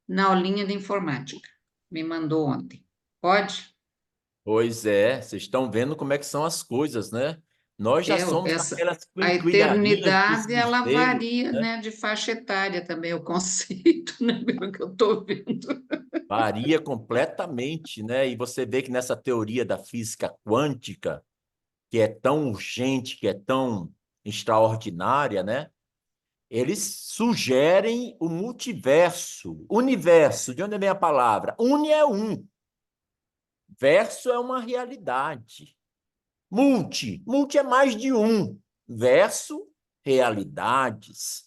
na aulinha de informática. Me mandou ontem. Pode? Pois é, vocês estão vendo como é que são as coisas, né? Nós já É, somos essa, aquelas a quinquilharinhas dos eternidade, ela bezerros, varia, né? né, de faixa etária também, o conceito, né, pelo que eu estou vendo. Varia completamente, né? E você vê que nessa teoria da física quântica, que é tão urgente, que é tão extraordinária, né? Eles sugerem o multiverso, universo, de onde vem a palavra? Uni é um, verso é uma realidade. Multi é mais de um, verso, realidades.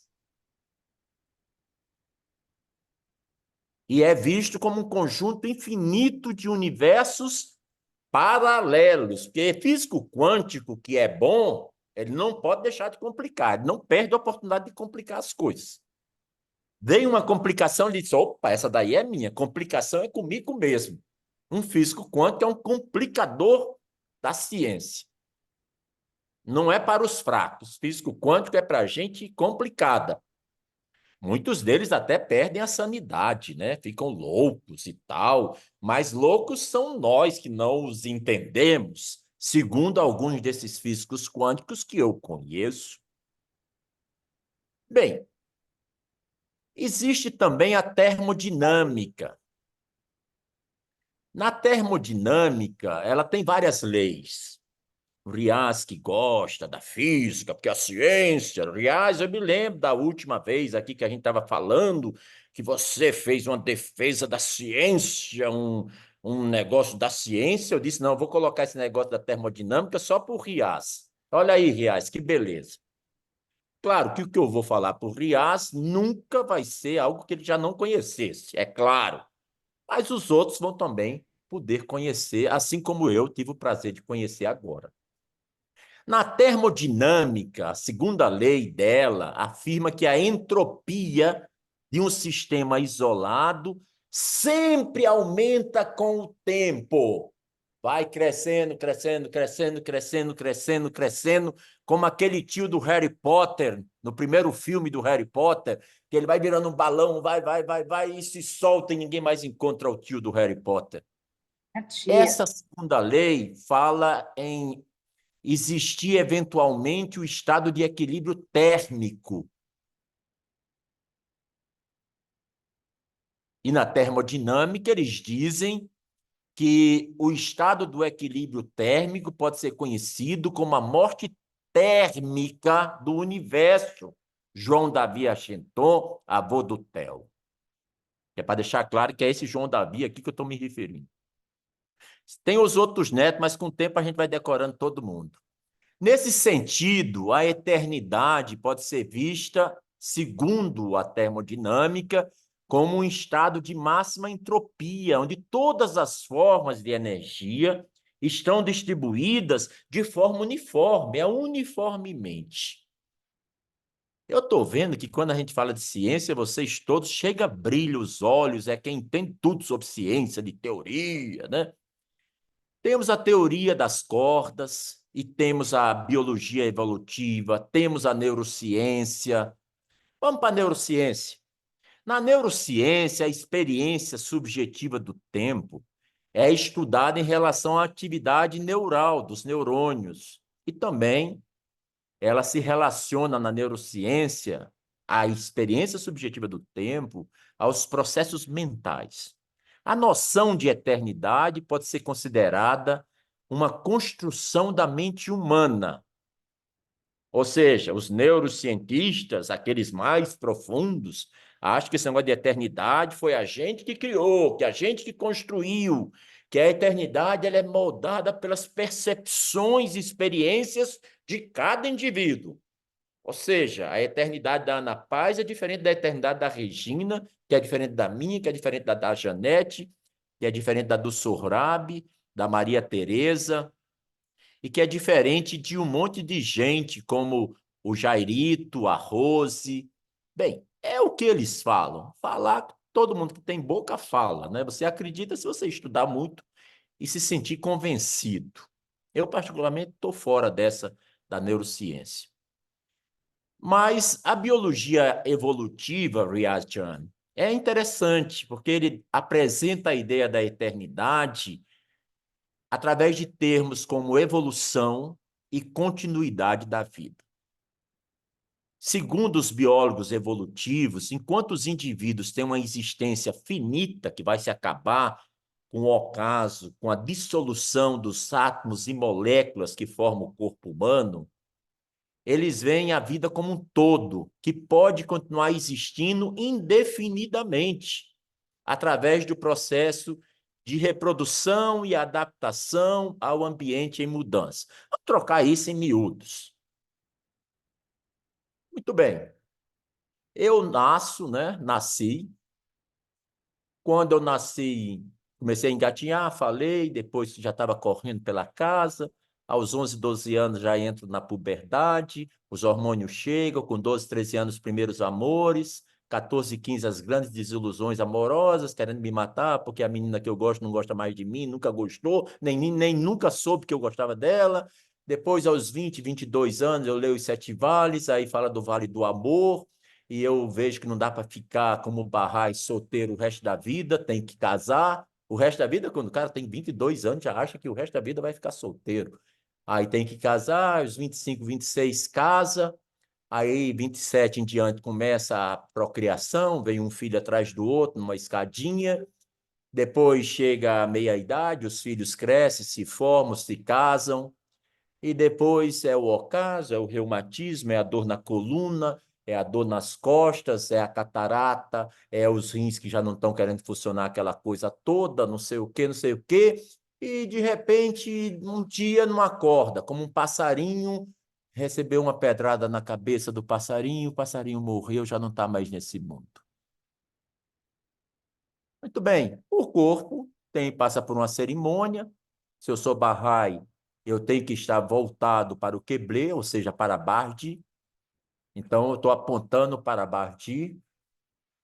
E é visto como um conjunto infinito de universos paralelos, porque físico quântico, que é bom, ele não pode deixar de complicar, ele não perde a oportunidade de complicar as coisas. Veio uma complicação, ele disse, opa, essa daí é minha, complicação é comigo mesmo. Um físico quântico é um complicador da ciência. Não é para os fracos, físico quântico é para gente complicada. Muitos deles até perdem a sanidade, né? Ficam loucos e tal, mas loucos são nós que não os entendemos, segundo alguns desses físicos quânticos que eu conheço. Bem, existe também a termodinâmica. Na termodinâmica, ela tem várias leis. O Rias que gosta da física, porque a ciência, Rias, eu me lembro da última vez aqui que a gente estava falando que você fez uma defesa da ciência, um negócio da ciência. Eu disse, não, eu vou colocar esse negócio da termodinâmica só por Rias. Olha aí, Rias, que beleza. Claro que o que eu vou falar por Rias nunca vai ser algo que ele já não conhecesse, é claro. Mas os outros vão também poder conhecer, assim como eu tive o prazer de conhecer agora. Na termodinâmica, a segunda lei dela afirma que a entropia de um sistema isolado sempre aumenta com o tempo. Vai crescendo, crescendo, crescendo, crescendo, crescendo, crescendo, como aquele tio do Harry Potter, no primeiro filme do Harry Potter, que ele vai virando um balão, vai, e se solta e ninguém mais encontra o tio do Harry Potter. A tia. Essa segunda lei fala em existir eventualmente o estado de equilíbrio térmico. E na termodinâmica, eles dizem que o estado do equilíbrio térmico pode ser conhecido como a morte térmica do universo. João Davi Achenton, avô do Theo. É para deixar claro que é esse João Davi aqui que eu estou me referindo. Tem os outros netos, mas com o tempo a gente vai decorando todo mundo. Nesse sentido, a eternidade pode ser vista, segundo a termodinâmica, como um estado de máxima entropia, onde todas as formas de energia estão distribuídas de forma uniforme, uniformemente. Eu estou vendo que quando a gente fala de ciência, vocês todos chega brilho os olhos, é quem tem tudo sobre ciência, de teoria, né? Temos a teoria das cordas e temos a biologia evolutiva, temos a neurociência. Vamos para a neurociência. Na neurociência, a experiência subjetiva do tempo é estudada em relação à atividade neural dos neurônios e também ela se relaciona na neurociência, a experiência subjetiva do tempo, aos processos mentais. A noção de eternidade pode ser considerada uma construção da mente humana. Ou seja, os neurocientistas, aqueles mais profundos, acham que esse negócio de eternidade foi a gente que criou, que a gente que construiu, que a eternidade ela é moldada pelas percepções e experiências de cada indivíduo. Ou seja, a eternidade da Ana Paz é diferente da eternidade da Regina, que é diferente da minha, que é diferente da Janete, que é diferente da do Sohrab, da Maria Tereza, e que é diferente de um monte de gente, como o Jairito, a Rose. Bem, é o que eles falam. Falar, todo mundo que tem boca fala, né? Você acredita se você estudar muito e se sentir convencido. Eu, particularmente, estou fora dessa da neurociência. Mas a biologia evolutiva, Riaz-Chan, é interessante, porque ele apresenta a ideia da eternidade através de termos como evolução, e continuidade da vida. Segundo os biólogos evolutivos, enquanto os indivíduos têm uma existência finita que vai se acabar com o ocaso, com a dissolução dos átomos e moléculas que formam o corpo humano, eles veem a vida como um todo, que pode continuar existindo indefinidamente, através do processo de reprodução e adaptação ao ambiente em mudança. Vamos trocar isso em miúdos. Muito bem. Eu nasci. Quando eu nasci, comecei a engatinhar, falei, depois já estava correndo pela casa. Aos 11, 12 anos já entro na puberdade, os hormônios chegam, com 12, 13 anos, os primeiros amores, 14, 15, as grandes desilusões amorosas, querendo me matar, porque a menina que eu gosto não gosta mais de mim, nunca gostou, nem nunca soube que eu gostava dela. Depois, aos 20, 22 anos, eu leio os Sete Vales, aí fala do Vale do Amor, e eu vejo que não dá para ficar como Bahá'í solteiro o resto da vida, tem que casar. O resto da vida, quando o cara tem 22 anos, já acha que o resto da vida vai ficar solteiro. Aí tem que casar, aos 25, 26 casa, aí 27 em diante começa a procriação, vem um filho atrás do outro, numa escadinha. Depois chega a meia-idade, os filhos crescem, se formam, se casam. E depois é o ocaso, é o reumatismo, é a dor na coluna, é a dor nas costas, é a catarata, é os rins que já não estão querendo funcionar aquela coisa toda, não sei o quê, não sei o quê. E, de repente, um dia não acorda, como um passarinho recebeu uma pedrada na cabeça do passarinho, o passarinho morreu, já não está mais nesse mundo. Muito bem, o corpo passa por uma cerimônia. Se eu sou Bahá'í, eu tenho que estar voltado para o Queblé, ou seja, para Bardi. Então, eu estou apontando para Bardi.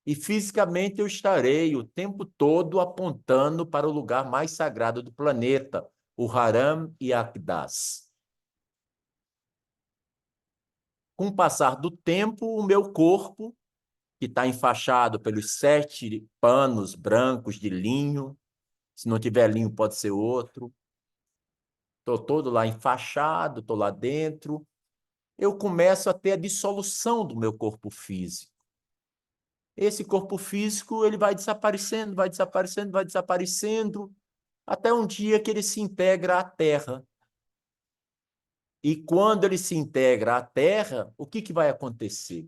E fisicamente eu estarei o tempo todo apontando para o lugar mais sagrado do planeta, o Haram e Aqdas. Com o passar do tempo, o meu corpo, que está enfaixado pelos 7 panos brancos de linho, se não tiver linho pode ser outro, estou todo lá enfaixado, estou lá dentro, eu começo a ter a dissolução do meu corpo físico. Esse corpo físico ele vai desaparecendo, vai desaparecendo, vai desaparecendo, até um dia que ele se integra à Terra. E quando ele se integra à Terra, o que vai acontecer?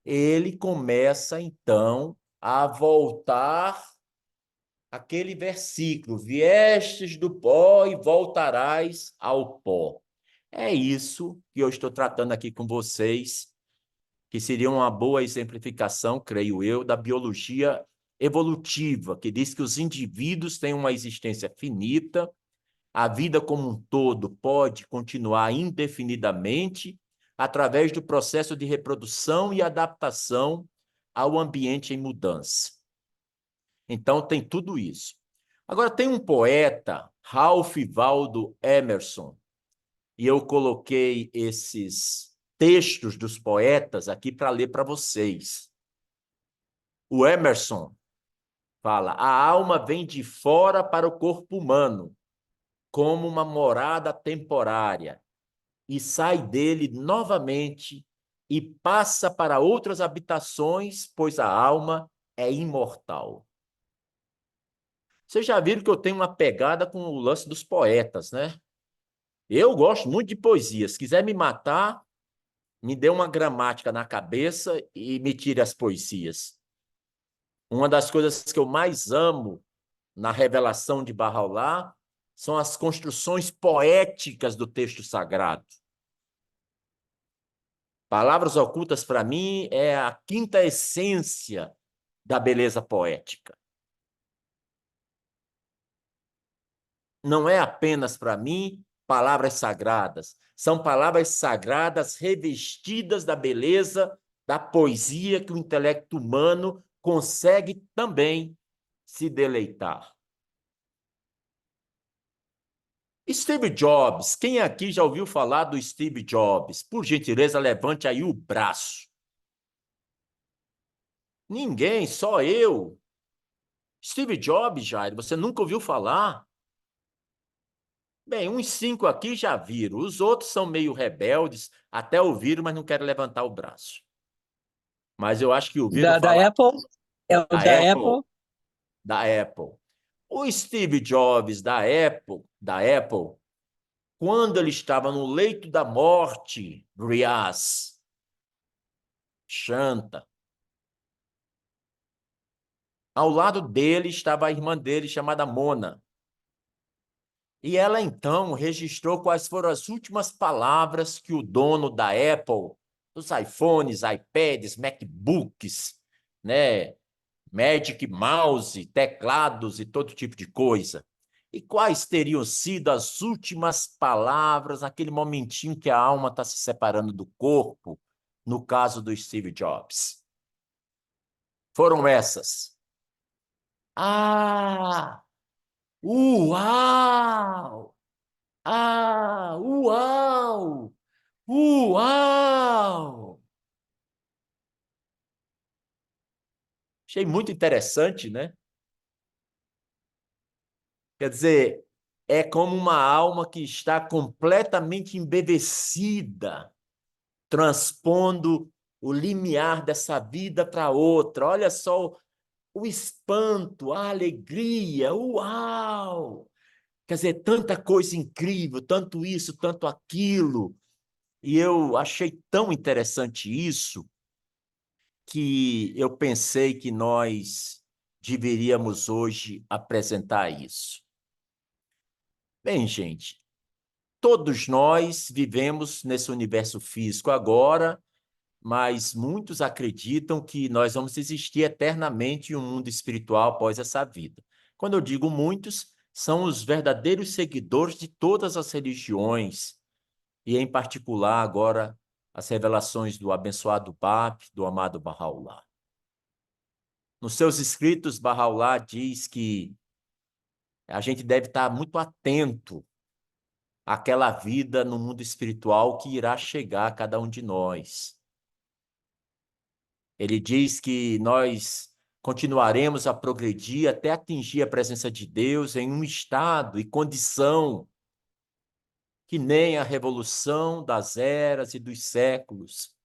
Ele começa, então, a voltar aquele versículo, viestes do pó e voltarás ao pó. É isso que eu estou tratando aqui com vocês, que seria uma boa exemplificação, creio eu, da biologia evolutiva, que diz que os indivíduos têm uma existência finita, a vida como um todo pode continuar indefinidamente através do processo de reprodução e adaptação ao ambiente em mudança. Então, tem tudo isso. Agora, tem um poeta, Ralph Waldo Emerson, e eu coloquei esses textos dos poetas aqui para ler para vocês. O Emerson fala: a alma vem de fora para o corpo humano, como uma morada temporária, e sai dele novamente e passa para outras habitações, pois a alma é imortal. Vocês já viram que eu tenho uma pegada com o lance dos poetas, né? Eu gosto muito de poesia. Se quiser me matar, me dê uma gramática na cabeça e me tire as poesias. Uma das coisas que eu mais amo na revelação de Bahá'u'lláh são as construções poéticas do texto sagrado. Palavras ocultas, para mim, é a quinta essência da beleza poética. Não é apenas, para mim, palavras sagradas. São palavras sagradas revestidas da beleza da poesia que o intelecto humano consegue também se deleitar. Steve Jobs. Quem aqui já ouviu falar do Steve Jobs? Por gentileza, levante aí o braço. Ninguém, só eu. Steve Jobs, Jair, você nunca ouviu falar? Bem, uns 5 aqui já viram. Os outros são meio rebeldes, até ouviram, mas não querem levantar o braço. Mas eu acho que ouviram Da falar Apple? É o da da Apple, Apple? da Apple. O Steve Jobs da Apple, quando ele estava no leito da morte, Riaz, Chanta, ao lado dele estava a irmã dele, chamada Mona. E ela, então, registrou quais foram as últimas palavras que o dono da Apple, dos iPhones, iPads, MacBooks, né, Magic Mouse, teclados e todo tipo de coisa. E quais teriam sido as últimas palavras naquele momentinho que a alma está se separando do corpo, no caso do Steve Jobs? Foram essas. Ah! Uau! Ah! Uau! Uau! Achei muito interessante, né? Quer dizer, é como uma alma que está completamente embevecida, transpondo o limiar dessa vida para outra. Olha só o espanto, a alegria, uau! Quer dizer, tanta coisa incrível, tanto isso, tanto aquilo. E eu achei tão interessante isso que eu pensei que nós deveríamos hoje apresentar isso. Bem, gente, todos nós vivemos nesse universo físico agora, mas muitos acreditam que nós vamos existir eternamente em um mundo espiritual após essa vida. Quando eu digo muitos, são os verdadeiros seguidores de todas as religiões, e em particular agora as revelações do abençoado Bab, do amado Bahá'u'lláh. Nos seus escritos, Bahá'u'lláh diz que a gente deve estar muito atento àquela vida no mundo espiritual que irá chegar a cada um de nós. Ele diz que nós continuaremos a progredir até atingir a presença de Deus em um estado e condição que nem a revolução das eras e dos séculos,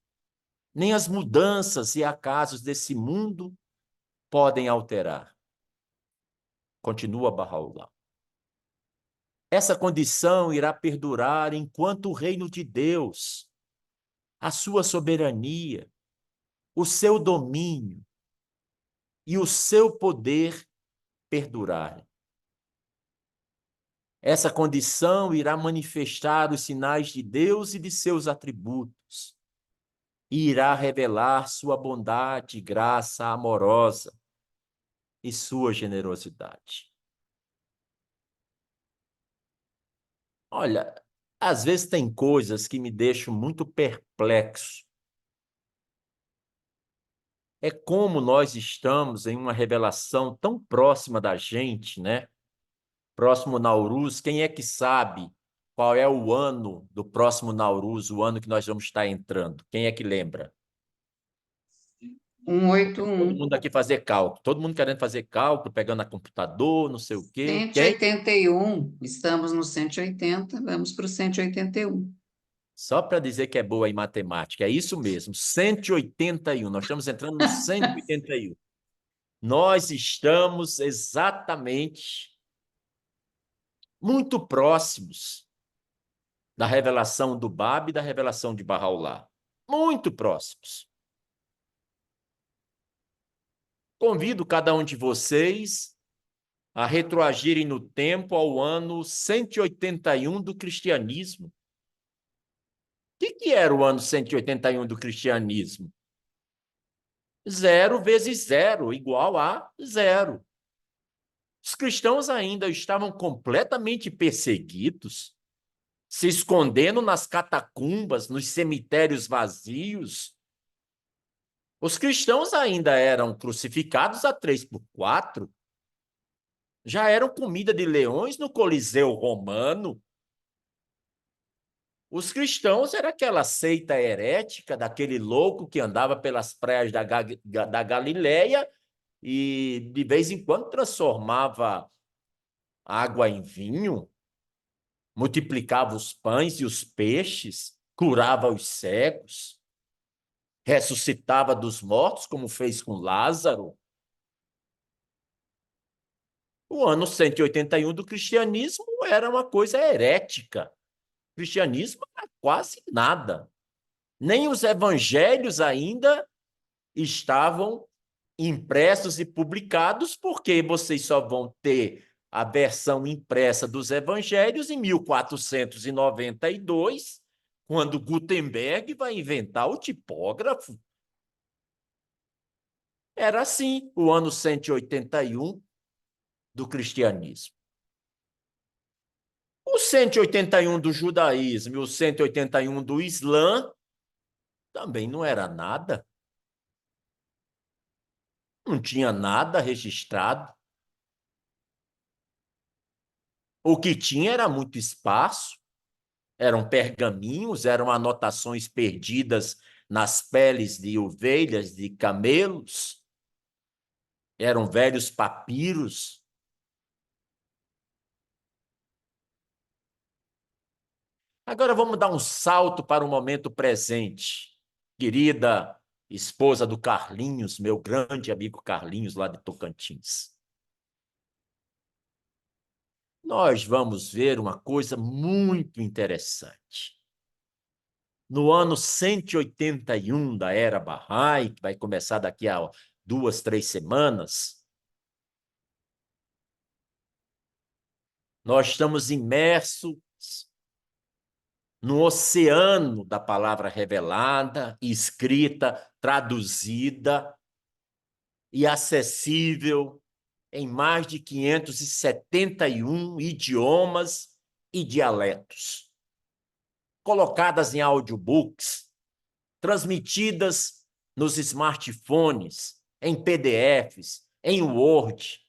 nem as mudanças e acasos desse mundo podem alterar. Continua Bahá'u'lláh. Essa condição irá perdurar enquanto o reino de Deus, a sua soberania, o seu domínio e o seu poder perdurarem. Essa condição irá manifestar os sinais de Deus e de seus atributos, e irá revelar sua bondade e graça amorosa e sua generosidade. Olha, às vezes tem coisas que me deixam muito perplexo. É como nós estamos em uma revelação tão próxima da gente, né? Próximo Nauruz, quem é que sabe qual é o ano do próximo Nauruz, o ano que nós vamos estar entrando? Quem é que lembra? 181. Todo mundo aqui fazer cálculo, todo mundo querendo fazer cálculo, pegando a computador, não sei o quê. Cento e Quem? oitenta e um. Estamos no 180, vamos para o 181. Só para dizer que é boa em matemática, é isso mesmo, 181. Nós estamos entrando no 181. Nós estamos exatamente muito próximos da revelação do Bab e da revelação de Bahá'u'lláh. Muito próximos. Convido cada um de vocês a retroagirem no tempo ao ano 181 do cristianismo. O que era o ano 181 do cristianismo? 0 vezes 0 igual a 0. Os cristãos ainda estavam completamente perseguidos, se escondendo nas catacumbas, nos cemitérios vazios. Os cristãos ainda eram crucificados a 3x4, já eram comida de leões no Coliseu Romano. Os cristãos eram aquela seita herética daquele louco que andava pelas praias da Galileia e de vez em quando transformava água em vinho. multiplicava os pães e os peixes, curava os cegos, ressuscitava dos mortos, como fez com Lázaro. O ano 181 do cristianismo era uma coisa herética. O cristianismo era quase nada. Nem os evangelhos ainda estavam impressos e publicados, porque vocês só vão ter a versão impressa dos evangelhos em 1492, quando Gutenberg vai inventar o tipógrafo. Era assim o ano 181 do cristianismo. O 181 do judaísmo e o 181 do Islã também não era nada. Não tinha nada registrado. O que tinha era muito espaço, eram pergaminhos, eram anotações perdidas nas peles de ovelhas, de camelos, eram velhos papiros. Agora vamos dar um salto para o momento presente. Querida esposa do Carlinhos, meu grande amigo Carlinhos, lá de Tocantins. Nós vamos ver uma coisa muito interessante. No ano 181 da Era Bahá'í, que vai começar daqui a 2, 3 semanas, nós estamos imersos no oceano da palavra revelada, escrita, traduzida e acessível em mais de 571 idiomas e dialetos, colocadas em audiobooks, transmitidas nos smartphones, em PDFs, em Word,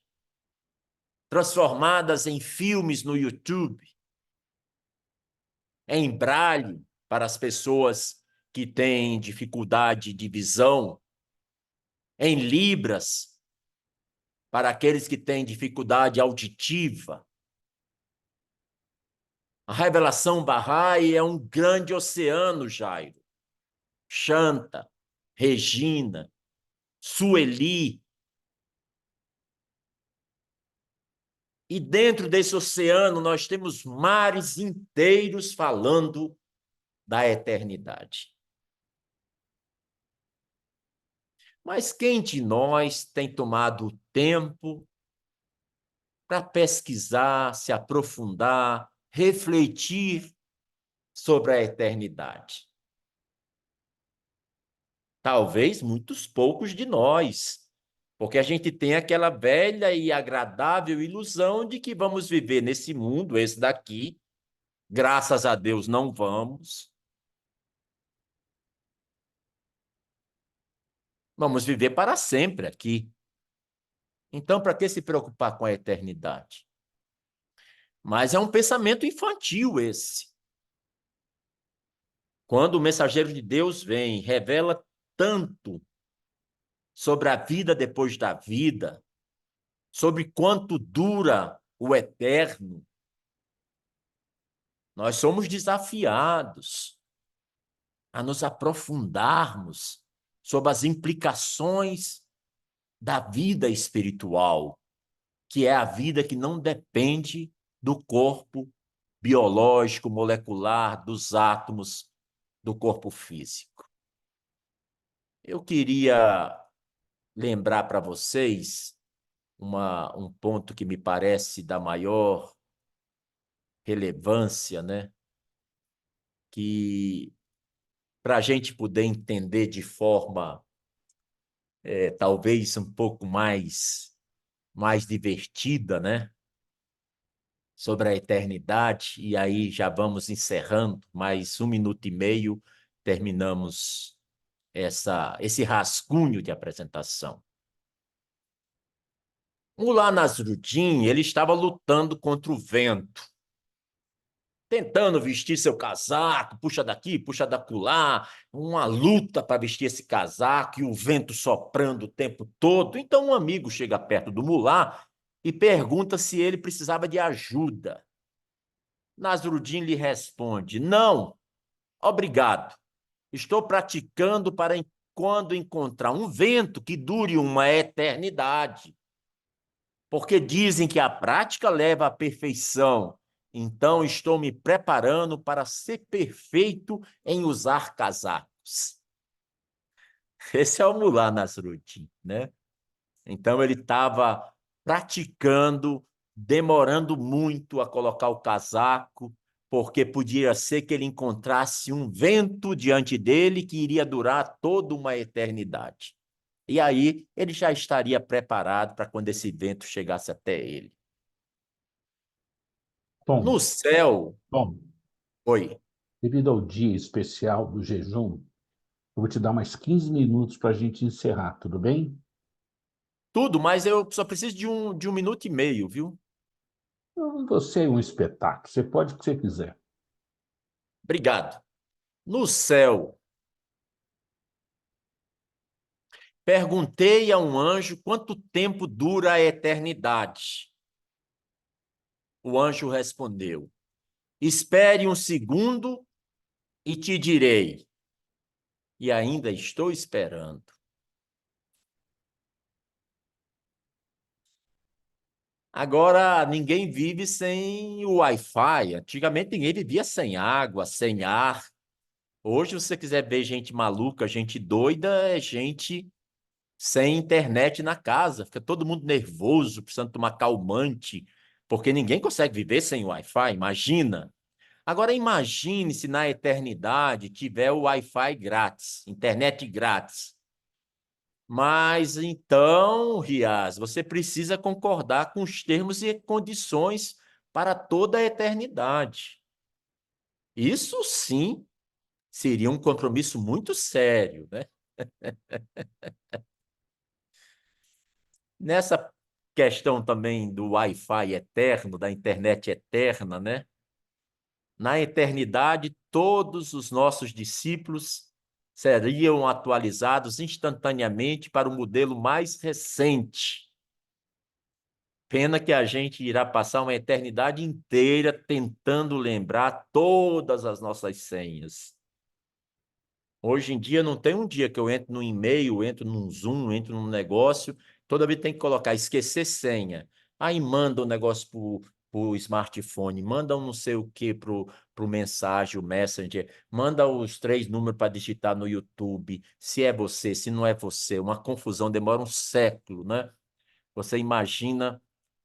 transformadas em filmes no YouTube, em braille para as pessoas que têm dificuldade de visão, em libras para aqueles que têm dificuldade auditiva. A revelação Bahá'í é um grande oceano, Jairo. Shanta, Regina, Sueli. E dentro desse oceano nós temos mares inteiros falando da eternidade. Mas quem de nós tem tomado o tempo para pesquisar, se aprofundar, refletir sobre a eternidade? Talvez muitos poucos de nós, porque a gente tem aquela velha e agradável ilusão de que vamos viver nesse mundo, esse daqui. Graças a Deus não vamos. Vamos viver para sempre aqui. Então, para que se preocupar com a eternidade? Mas é um pensamento infantil esse. Quando o mensageiro de Deus vem, revela tanto sobre a vida depois da vida, sobre quanto dura o eterno, nós somos desafiados a nos aprofundarmos sobre as implicações da vida espiritual, que é a vida que não depende do corpo biológico, molecular, dos átomos do corpo físico. Eu queria lembrar para vocês um ponto que me parece da maior relevância, né? Que para a gente poder entender de forma talvez um pouco mais divertida, né? Sobre a eternidade, e aí já vamos encerrando, mais 1 minuto e meio, terminamos esse rascunho de apresentação. Mullah Nasruddin, ele estava lutando contra o vento, tentando vestir seu casaco, puxa daqui, puxa dacolá, uma luta para vestir esse casaco e o vento soprando o tempo todo. Então um amigo chega perto do Mullah e pergunta se ele precisava de ajuda. Nasrudin lhe responde: não, obrigado. Estou praticando para quando encontrar um vento que dure uma eternidade. Porque dizem que a prática leva à perfeição. Então, estou me preparando para ser perfeito em usar casacos. Esse é o Mullah Nasruddin, né? Então, ele estava praticando, demorando muito a colocar o casaco, porque podia ser que ele encontrasse um vento diante dele que iria durar toda uma eternidade. E aí, ele já estaria preparado para quando esse vento chegasse até ele. Tom, No céu, Tom, oi, devido ao dia especial do jejum, eu vou te dar mais 15 minutos para a gente encerrar, tudo bem? tudo, mas eu só preciso de um minuto e meio, viu? Você é um espetáculo, você pode o que você quiser. Obrigado. No céu, perguntei a um anjo quanto tempo dura a eternidade. O anjo respondeu: espere um segundo e te direi. E ainda estou esperando. Agora, ninguém vive sem o Wi-Fi. Antigamente, ninguém vivia sem água, sem ar. Hoje, se você quiser ver gente maluca, gente doida, é gente sem internet na casa. Fica todo mundo nervoso, precisando tomar calmante, porque ninguém consegue viver sem Wi-Fi. Imagina. Agora, imagine se na eternidade tiver o Wi-Fi grátis, internet grátis. Mas então, Riaz, você precisa concordar com os termos e condições para toda a eternidade. Isso sim seria um compromisso muito sério, né? Nessa questão também do Wi-Fi eterno, da internet eterna, né? Na eternidade, todos os nossos discípulos seriam atualizados instantaneamente para o modelo mais recente. Pena que a gente irá passar uma eternidade inteira tentando lembrar todas as nossas senhas. Hoje em dia não tem um dia que eu entro no e-mail, entro num Zoom, entro num negócio, toda vez tem que colocar esquecer senha. Aí manda o negócio pro smartphone, manda um não sei o que pro mensagem, o Messenger, manda os 3 números para digitar no YouTube, se é você, se não é você, uma confusão, demora um século, né? Você imagina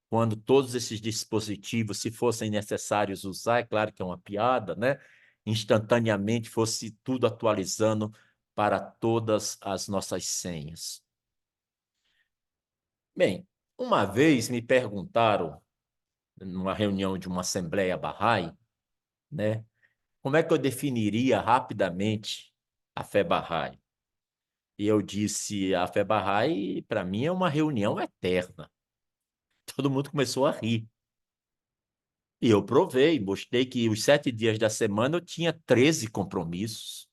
quando todos esses dispositivos, se fossem necessários usar, é claro que é uma piada, né? Instantaneamente fosse tudo atualizando para todas as nossas senhas. Bem, uma vez me perguntaram, numa reunião de uma Assembleia Bahá'í, né? Como é que eu definiria rapidamente a fé Bahá'í? E eu disse, a fé Bahá'í, para mim, é uma reunião eterna. Todo mundo começou a rir. E eu provei, mostrei que os 7 dias da semana eu tinha 13 compromissos.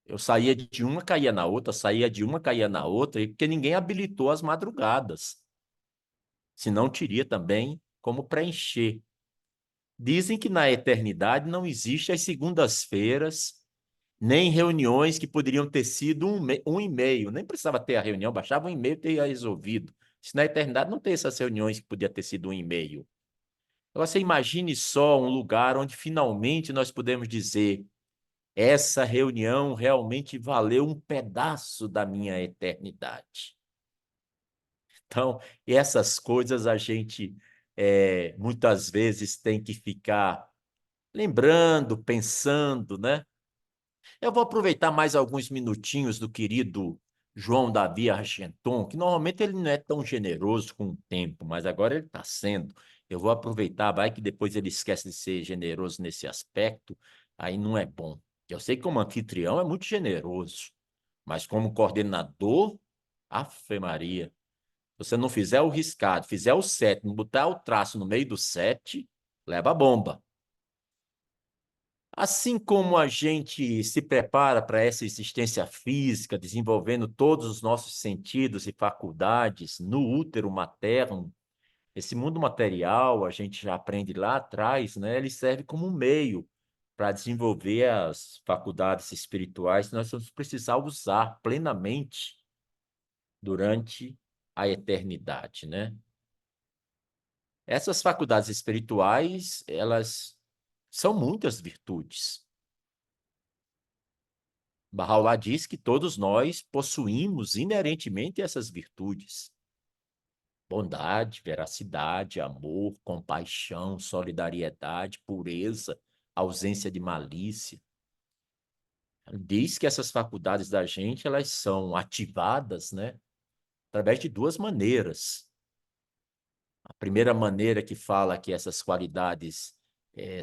Eu saía de uma, caía na outra, saía de uma, caía na outra, porque ninguém habilitou as madrugadas. Senão teria também como preencher. Dizem que na eternidade não existe as segundas-feiras, nem reuniões que poderiam ter sido um e-mail. Nem precisava ter a reunião, bastava um e-mail e teria resolvido. Se na eternidade não tem essas reuniões que podia ter sido um e-mail. Agora, você imagine só um lugar onde finalmente nós podemos dizer: essa reunião realmente valeu um pedaço da minha eternidade. Então, essas coisas a gente muitas vezes tem que ficar lembrando, pensando, né? Eu vou aproveitar mais alguns minutinhos do querido João Davi Argenton, que normalmente ele não é tão generoso com o tempo, mas agora ele está sendo. Eu vou aproveitar, vai que depois ele esquece de ser generoso nesse aspecto, aí não é bom. Eu sei que como anfitrião é muito generoso, mas como coordenador, Ave Maria, se você não fizer o riscado, fizer o 7, não botar o traço no meio do 7, leva a bomba. Assim como a gente se prepara para essa existência física, desenvolvendo todos os nossos sentidos e faculdades no útero materno, Esse mundo material, a gente já aprende lá atrás, né? Ele serve como um meio para desenvolver as faculdades espirituais que nós vamos precisar usar plenamente durante a eternidade, né? Essas faculdades espirituais, elas são muitas virtudes. Bahá'u'lláh diz que todos nós possuímos inerentemente essas virtudes: bondade, veracidade, amor, compaixão, solidariedade, pureza, ausência de malícia. Diz que essas faculdades da gente, elas são ativadas, né, através de duas maneiras. A primeira maneira que fala que essas qualidades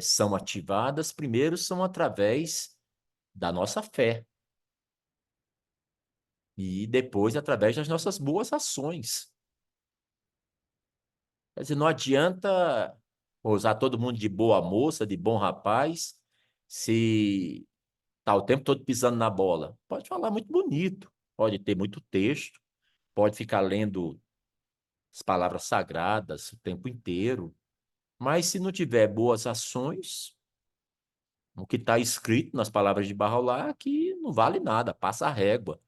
são ativadas, primeiro são através da nossa fé. E depois através das nossas boas ações. Quer dizer, não adianta usar todo mundo de boa moça, de bom rapaz, se tá o tempo todo pisando na bola. Pode falar muito bonito, pode ter muito texto, pode ficar lendo as palavras sagradas o tempo inteiro, mas se não tiver boas ações, o que está escrito nas palavras de Bahá'u'lláh é que não vale nada, passa a régua.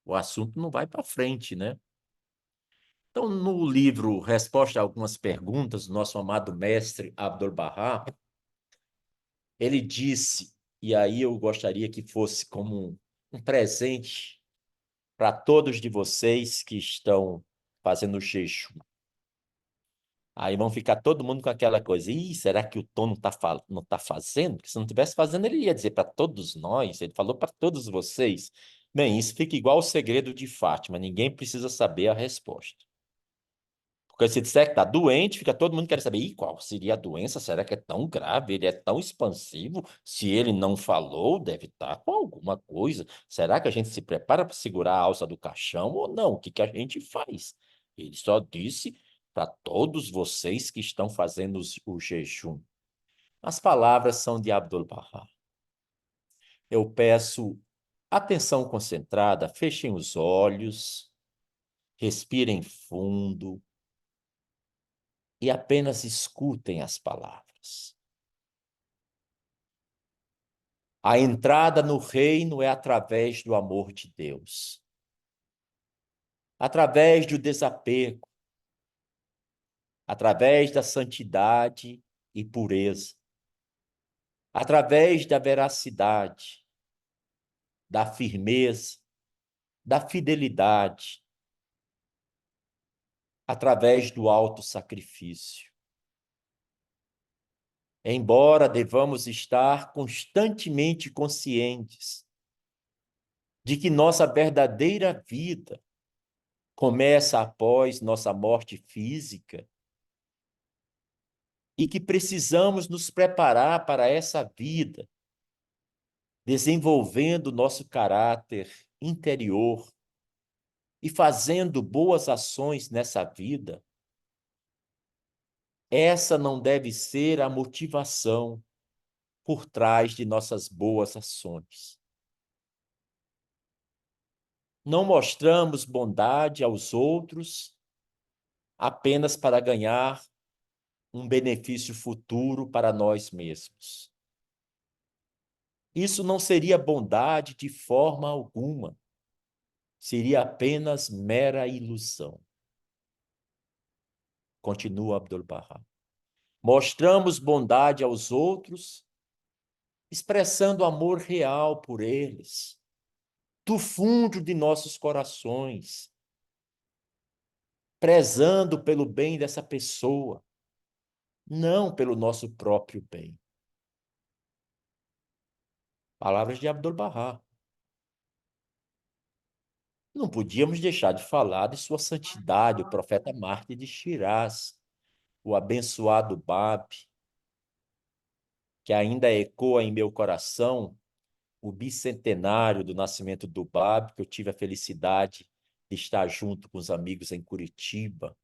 O assunto não vai para frente, né? Então, no livro Resposta a Algumas Perguntas, do nosso amado mestre Abdu'l-Bahá, ele disse, e aí eu gostaria que fosse como um presente para todos de vocês que estão fazendo o jejum. Aí vão ficar todo mundo com aquela coisa: ih, será que o Tom não tá fazendo? Porque se não estivesse fazendo, ele ia dizer para todos nós, ele falou para todos vocês. Bem, isso fica igual o segredo de Fátima, ninguém precisa saber a resposta. Porque se disser que está doente, fica todo mundo querendo saber: e qual seria a doença? Será que é tão grave? Ele é tão expansivo? Se ele não falou, deve estar com alguma coisa. Será que a gente se prepara para segurar a alça do caixão ou não? O que que a gente faz? Ele só disse para todos vocês que estão fazendo o jejum. As palavras são de Abdu'l-Bahá. Eu peço atenção concentrada, fechem os olhos, respirem fundo e apenas escutem as palavras. A entrada no reino é através do amor de Deus, através do desapego, através da santidade e pureza, através da veracidade, da firmeza, da fidelidade, através do autossacrifício. Embora devamos estar constantemente conscientes de que nossa verdadeira vida começa após nossa morte física e que precisamos nos preparar para essa vida, desenvolvendo nosso caráter interior e fazendo boas ações nessa vida, essa não deve ser a motivação por trás de nossas boas ações. Não mostramos bondade aos outros apenas para ganhar um benefício futuro para nós mesmos. Isso não seria bondade de forma alguma. Seria apenas mera ilusão. Continua Abdu'l-Bahá. Mostramos bondade aos outros, expressando amor real por eles, do fundo de nossos corações, prezando pelo bem dessa pessoa, não pelo nosso próprio bem. Palavras de Abdu'l-Bahá. Não podíamos deixar de falar de sua santidade, o profeta Mártir de Shiraz, o abençoado Bab, que ainda ecoa em meu coração o bicentenário do nascimento do Bab, que eu tive a felicidade de estar junto com os amigos em Curitiba.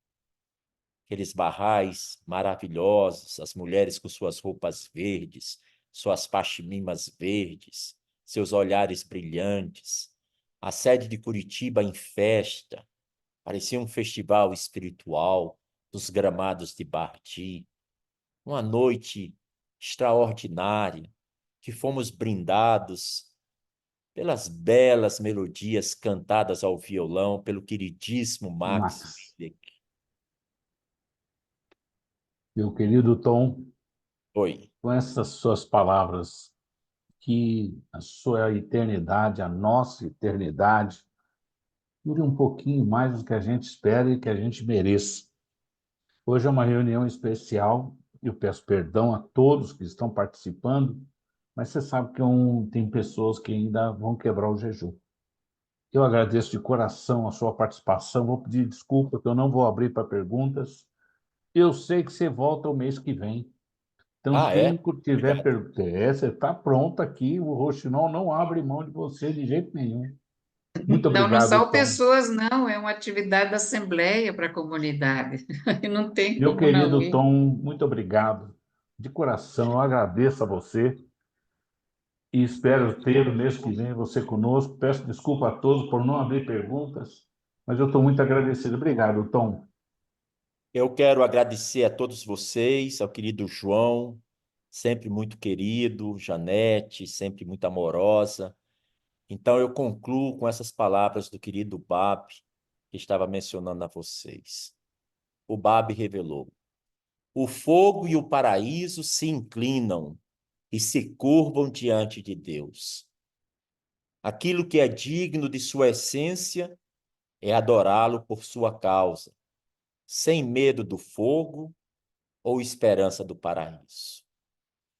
Aqueles barrais maravilhosos, as mulheres com suas roupas verdes, suas pachimimas verdes, seus olhares brilhantes. A sede de Curitiba em festa, parecia um festival espiritual, dos gramados de Bardi, uma noite extraordinária, que fomos brindados pelas belas melodias cantadas ao violão pelo queridíssimo Max Max, Willick. meu querido Tom, Oi. com essas suas palavras, que a sua eternidade, a nossa eternidade, dure um pouquinho mais do que a gente espera e que a gente mereça. Hoje é uma reunião especial, eu peço perdão a todos que estão participando, mas você sabe que tem pessoas que ainda vão quebrar o jejum. Eu agradeço de coração a sua participação, vou pedir desculpa que eu não vou abrir para perguntas. Eu sei que você volta o mês que vem. Então, Ah, quem é? tiver Obrigado. pergunta, você está pronto aqui, o Roxinol não abre mão de você de jeito nenhum. Muito Não, não obrigado, são Tom. pessoas, não, é uma atividade da Assembleia para a comunidade. Não tem Meu como não querido ir. Tom, muito obrigado. De coração, eu agradeço a você e espero ter o mês que vem você conosco. Peço desculpa a todos por não abrir perguntas, mas eu estou muito agradecido. Obrigado, Tom. Eu quero agradecer a todos vocês, ao querido João, sempre muito querido, Janete, sempre muito amorosa. Então, eu concluo com essas palavras do querido Bab, que estava mencionando a vocês. O Bab revelou: o fogo e o paraíso se inclinam e se curvam diante de Deus. Aquilo que é digno de sua essência é adorá-lo por sua causa, sem medo do fogo ou esperança do paraíso.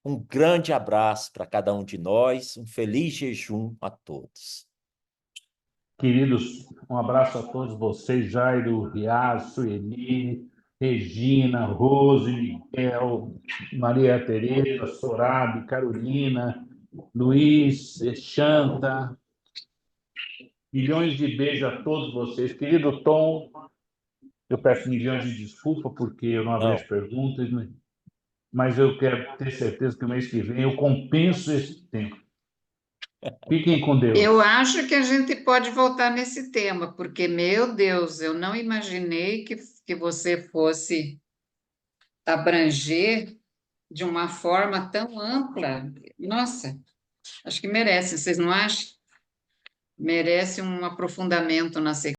Um grande abraço para cada um de nós, um feliz jejum a todos. Queridos, um abraço a todos vocês, Jairo, Riaz, Sueli, Regina, Rose, Miguel, Maria Tereza, Sorabe, Carolina, Luiz, Chanta. Milhões de beijos a todos vocês. Querido Tom, eu peço milhões de desculpas porque eu não abri as Não, perguntas, mas eu quero ter certeza que o mês que vem eu compenso esse tempo. Fiquem com Eu Deus. acho que a gente pode voltar nesse tema, porque, meu Deus, eu não imaginei que você fosse abranger de uma forma tão ampla. Nossa, acho que merece, vocês não acham? Merece um aprofundamento na sequência.